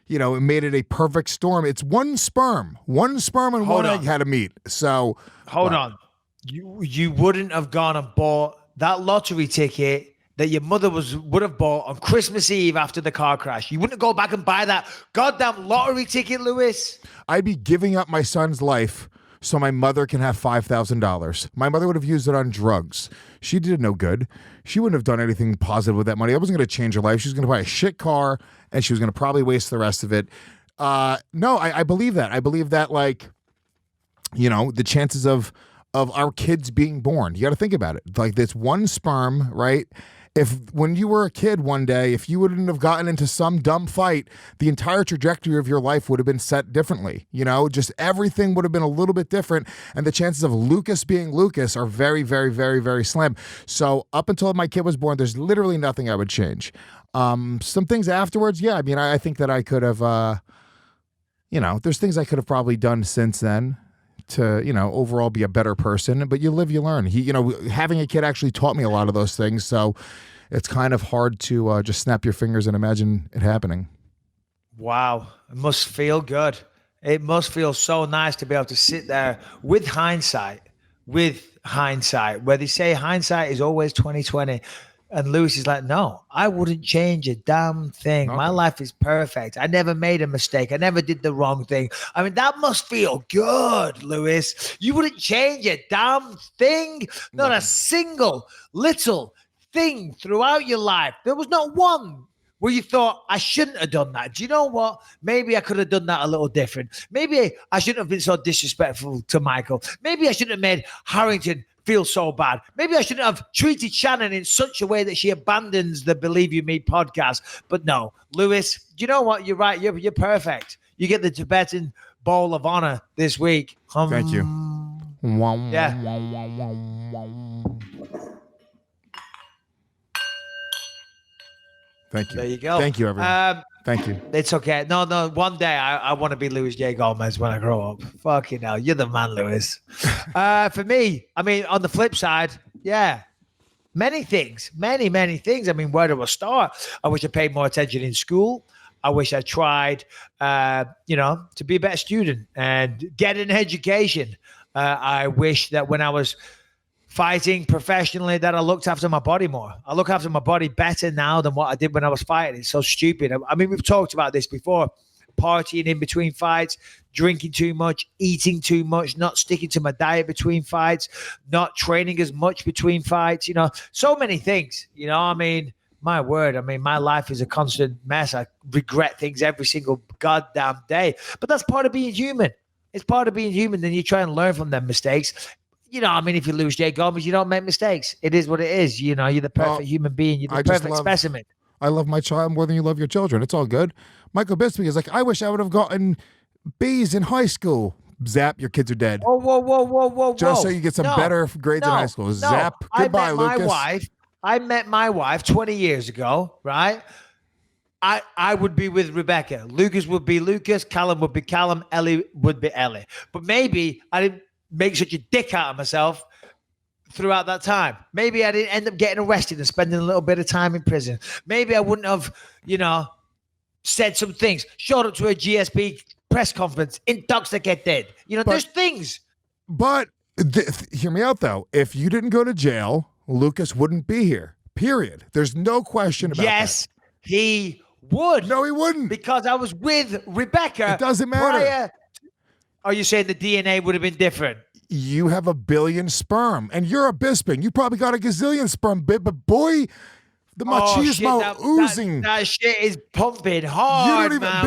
F: it made it a perfect storm. It's one sperm and one egg had to meet. So
C: hold on, you wouldn't have gone and bought that lottery ticket that your mother would have bought on Christmas Eve after the car crash. You wouldn't go back and buy that goddamn lottery ticket, Lewis.
F: I'd be giving up my son's life so my mother can have $5,000. My mother would have used it on drugs. She did no good. She wouldn't have done anything positive with that money. I wasn't going to change her life. She was going to buy a shit car, and she was going to probably waste the rest of it. No, I believe that. I believe that, like, the chances of our kids being born, you got to think about it. Like, this one sperm, right? If when you were a kid one day, if you wouldn't have gotten into some dumb fight, the entire trajectory of your life would have been set differently. Just everything would have been a little bit different. And the chances of Lucas being Lucas are very, very, very, very slim. So up until my kid was born, there's literally nothing I would change. Some things afterwards, yeah. I mean, I think that I could have, there's things I could have probably done since then to, overall be a better person, but you live, you learn. Having a kid actually taught me a lot of those things. So it's kind of hard to just snap your fingers and imagine it happening.
C: Wow. It must feel good. It must feel so nice to be able to sit there with hindsight, where they say hindsight is always 20/20. And Lewis is like, no, I wouldn't change a damn thing. Okay. My life is perfect. I never made a mistake. I never did the wrong thing. I mean, that must feel good, Lewis. You wouldn't change a damn thing. Not a single little thing throughout your life. There was not one where you thought, I shouldn't have done that. Do you know what? Maybe I could have done that a little different. Maybe I shouldn't have been so disrespectful to Michael. Maybe I shouldn't have made Harrington feel so bad. Maybe I shouldn't have treated Shannon in such a way that she abandons the Believe You Me podcast. But no, Lewis, do you know what? You're right. You're perfect. You get the Tibetan Bowl of Honor this week.
F: Thank you.
C: Yeah.
F: Thank you.
C: There you go.
F: Thank you, everyone. Thank you.
C: It's okay. No. One day I want to be Luis J. Gomez when I grow up. Fucking hell. You're the man, Lewis. For me, I mean, on the flip side, yeah, many things. Many things. I mean, where do I start? I wish I paid more attention in school. I wish I tried, to be a better student and get an education. I wish that when I was fighting professionally that I looked after my body more. I look after my body better now than what I did when I was fighting. It's so stupid. I mean, we've talked about this before. Partying in between fights, drinking too much, eating too much, not sticking to my diet between fights, not training as much between fights, so many things, I mean, my word, I mean, my life is a constant mess. I regret things every single goddamn day, but that's part of being human. It's part of being human. Then you try and learn from them mistakes. I mean, if you lose Jay Gomez, you don't make mistakes. It is what it is. You're the perfect human being. You're the perfect specimen.
F: I love my child more than you love your children. It's all good. Michael Bisping is like, I wish I would have gotten B's in high school. Zap, your kids are dead.
C: Whoa.
F: Just so you get some better grades in high school. Zap, goodbye, Lucas.
C: I met my wife 20 years ago, right? I would be with Rebecca. Lucas would be Lucas. Callum would be Callum. Ellie would be Ellie. But maybe I didn't make such a dick out of myself throughout that time. Maybe I didn't end up getting arrested and spending a little bit of time in prison. Maybe I wouldn't have, said some things, showed up to a GSP press conference, intoxicated. There's things.
F: But hear me out, though. If you didn't go to jail, Lucas wouldn't be here, period. There's no question about that.
C: Yes, he would.
F: No, he wouldn't.
C: Because I was with Rebecca.
F: It doesn't matter.
C: Are you saying the DNA would have been different?
F: You have 1 billion sperm, and you're a Bisping. You probably got a gazillion sperm, but boy, the machismo oozing.
C: That shit is pumping hard,
F: you don't even,
C: man.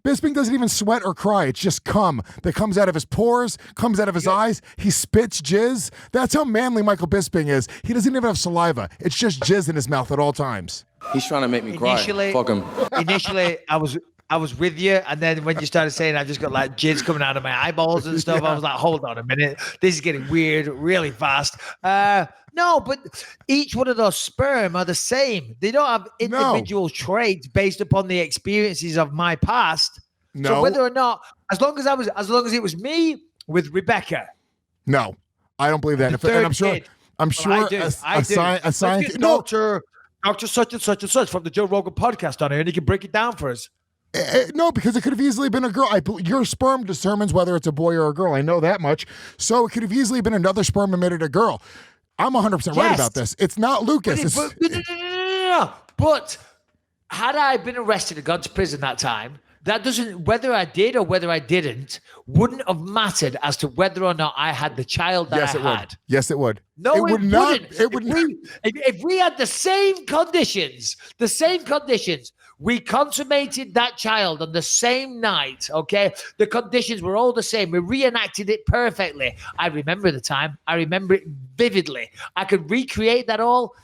F: Bisping doesn't even sweat or cry. It's just cum that comes out of his pores, comes out of his eyes. He spits jizz. That's how manly Michael Bisping is. He doesn't even have saliva. It's just jizz in his mouth at all times.
J: He's trying to make me cry. Fuck him.
C: Initially, I was with you, and then when you started saying I just got like jizz coming out of my eyeballs and stuff, I was like, hold on a minute, this is getting weird really fast. No, but each one of those sperm are the same. They don't have individual traits based upon the experiences of my past.
F: No.
C: So whether or not, as long as it was me with Rebecca.
F: No, I don't believe that. And I'm sure.
C: I do.
F: A scientist.
C: Doctor such and such and such from the Joe Rogan podcast on here, and he can break it down for us.
F: No, because it could have easily been a girl. Your sperm determines whether it's a boy or a girl. I know that much. So it could have easily been another sperm emitted a girl. I'm 100% right about this. It's not Lucas.
C: But had I been arrested and gone to prison that time, that doesn't, whether I did or whether I didn't, wouldn't have mattered as to whether or not I had the child that I had.
F: Yes, it would.
C: No, it
F: would not. It would not.
C: If we had the same conditions, we consummated that child on the same night, okay? The conditions were all the same. We reenacted it perfectly. I remember the time. I remember it vividly. I could recreate that all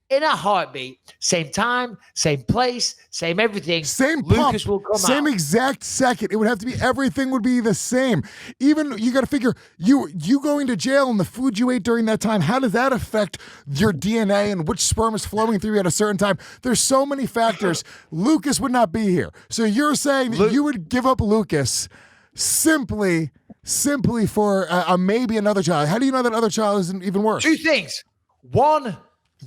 C: in a heartbeat. Same time, same place, same everything.
F: Same
C: Lucas
F: pump,
C: will come
F: same
C: out.
F: exact second. It would have to be, everything would be the same. Even, you got to figure, you going to jail and the food you ate during that time, how does that affect your DNA and which sperm is flowing through you at a certain time? There's so many factors. Lucas would not be here. So you're saying that you would give up Lucas simply for maybe another child. How do you know that other child isn't even worse?
C: Two things. One,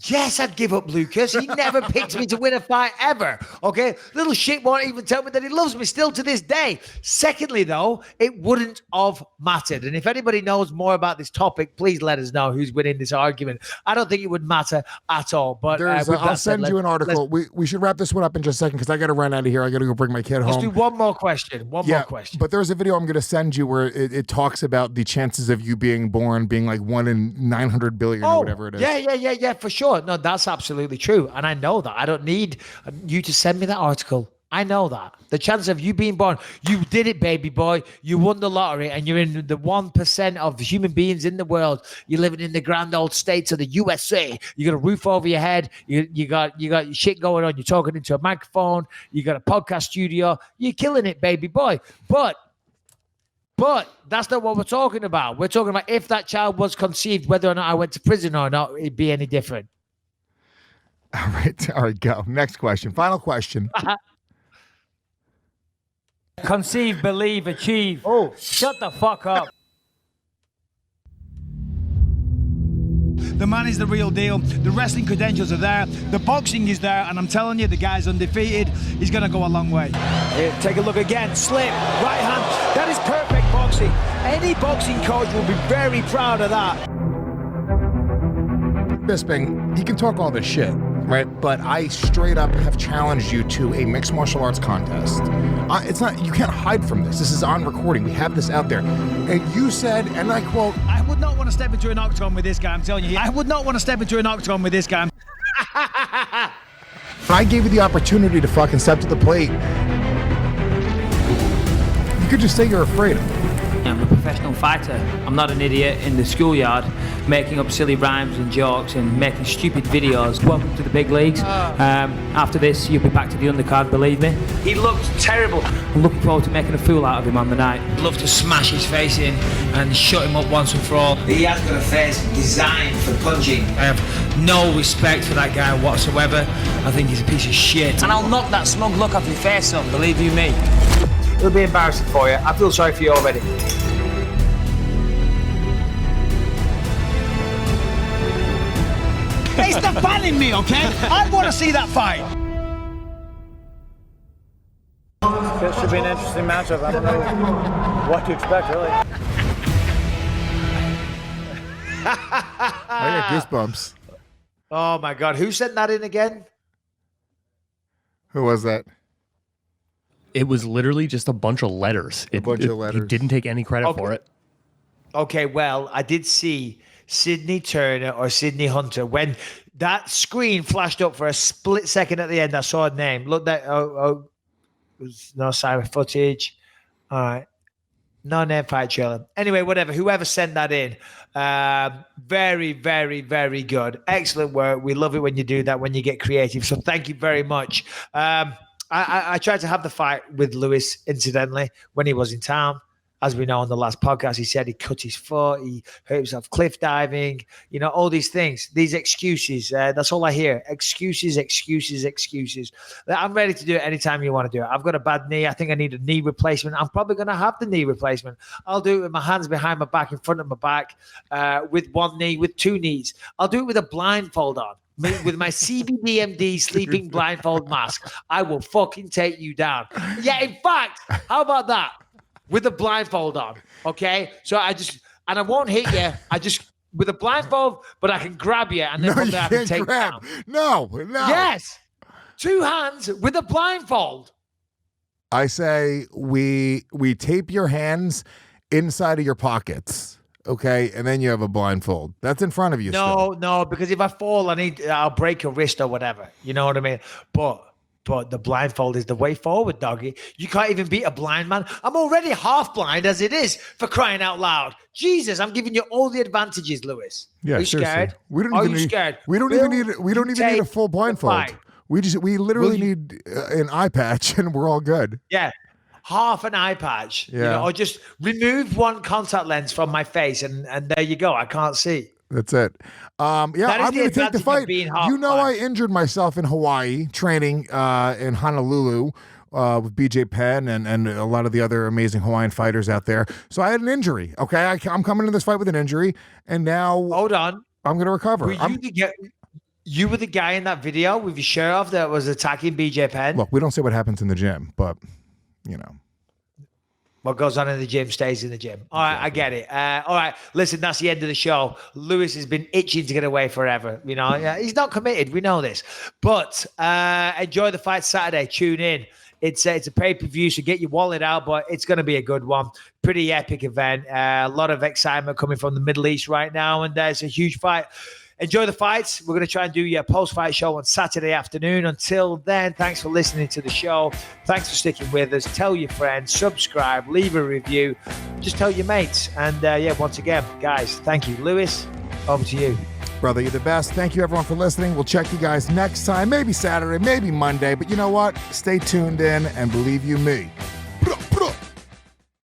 C: yes, I'd give up Lucas. He never picked me to win a fight ever. Okay? Little shit won't even tell me that he loves me still to this day. Secondly, though, it wouldn't have mattered. And if anybody knows more about this topic, please let us know who's winning this argument. I don't think it would matter at all. But
F: I'll send you an article. We should wrap this one up in just a second because I got to run out of here. I got to go bring my kid home.
C: Let's do one more question. One more question.
F: But there's a video I'm going to send you where it talks about the chances of you being born being like 1 in 900 billion or whatever it is.
C: Yeah, for sure. No, that's absolutely true. And I know that. I don't need you to send me that article. I know that. The chance of you being born, you did it, baby boy. You won the lottery and you're in the 1% of human beings in the world. You're living in the grand old states of the USA. You got a roof over your head. You got your shit going on. You're talking into a microphone. You got a podcast studio. You're killing it, baby boy. But that's not what we're talking about. We're talking about if that child was conceived, whether or not I went to prison or not, it'd be any different.
F: All right, go. Next question. Final question.
L: Conceive, believe, achieve. Oh, shut the fuck up.
M: The man is the real deal. The wrestling credentials are there. The boxing is there. And I'm telling you, the guy's undefeated. He's going to go a long way.
N: Here, take a look again. Slip, right hand. That is perfect boxing. Any boxing coach will be very proud of that.
F: Bisping, he can talk all this shit, right? But I straight up have challenged you to a mixed martial arts contest. It's not, you can't hide from this. This is on recording. We have this out there. And you said, and I quote,
M: I would not want to step into an octagon with this guy, I'm telling you. I would not want to step into an octagon with this guy.
F: I gave you the opportunity to fucking step to the plate. You could just say you're afraid of it.
L: I'm a professional fighter. I'm not an idiot in the schoolyard making up silly rhymes and jokes and making stupid videos. Welcome to the big leagues. After this, you'll be back to the undercard, believe me. He looked terrible. I'm looking forward to making a fool out of him on the night.
C: I'd love to smash his face in and shut him up once and for all. He has got a face designed for punching. I have no respect for that guy whatsoever. I think he's a piece of shit.
L: And I'll knock that smug look off your face, son, believe you me.
N: It'll be embarrassing for you. I feel sorry for you already.
M: It's the fun in me, okay? I want to see that fight.
O: This should be an interesting matchup. I don't know what to expect, really.
F: I got goosebumps.
C: Oh my God, who sent that in again?
F: Who was that?
H: It was literally just a bunch of letters.
F: Of letters.
H: He didn't take any credit for it.
C: Okay, well, I did see Sydney Turner or Sydney Hunter. When that screen flashed up for a split second at the end, I saw a name. Look, that there's no sign of footage. All right. No name fight trailer. Anyway, whatever. Whoever sent that in, very, very, very good. Excellent work. We love it when you do that, when you get creative. So thank you very much. I tried to have the fight with Lewis, incidentally, when he was in town. As we know on the last podcast, he said he cut his foot, he hurt himself cliff diving, you know, all these things, these excuses. That's all I hear. Excuses, excuses, excuses. I'm ready to do it anytime you want to do it. I've got a bad knee. I think I need a knee replacement. I'm probably going to have the knee replacement. I'll do it with my hands behind my back, in front of my back, with one knee, with two knees. I'll do it with a blindfold on. With my CBDMD sleeping blindfold mask. I will fucking take you down. Yeah, in fact, how about that? With a blindfold on, okay? So I won't hit you. With a blindfold, but I can grab you and then from there I can take
F: grab.
C: down.
F: No.
C: Yes. 2 hands with a blindfold.
F: I say we tape your hands inside of your pockets, okay? And then you have a blindfold. That's in front of you.
C: No, because if I fall, I'll break a wrist or whatever. You know what I mean? But the blindfold is the way forward, doggy. You can't even beat a blind man. I'm already half blind as it is, for crying out loud. Jesus, I'm giving you all the advantages, Lewis.
F: Yeah,
C: Are you scared?
F: Are you scared? We don't even need a full blindfold. We literally need an eye patch and we're all good.
C: Yeah. Half an eye patch.
F: Yeah.
C: You know, or just remove one contact lens from my face and there you go. I can't see.
F: That's it. I'm going to take the fight. You know, I injured myself in Hawaii training in Honolulu with BJ Penn and a lot of the other amazing Hawaiian fighters out there. So I had an injury. Okay, I'm coming to this fight with an injury, and now
C: hold on,
F: I'm going to recover.
C: You were the guy in that video with your shirt off that was attacking BJ Penn.
F: Look, we don't say what happens in the gym, but you know.
C: What goes on in the gym stays in the gym. All right, I get it. All right, listen, that's the end of the show. Lewis has been itching to get away forever. You know, he's not committed. We know this. But enjoy the fight Saturday. Tune in. It's a pay-per-view, so get your wallet out, but it's going to be a good one. Pretty epic event. A lot of excitement coming from the Middle East right now, and there's a huge fight. Enjoy the fights. We're going to try and do your post-fight show on Saturday afternoon. Until then, thanks for listening to the show. Thanks for sticking with us. Tell your friends, subscribe, leave a review. Just tell your mates. And once again, guys, thank you. Lewis, over to you.
F: Brother, you're the best. Thank you, everyone, for listening. We'll check you guys next time. Maybe Saturday, maybe Monday. But you know what? Stay tuned in, and believe you me,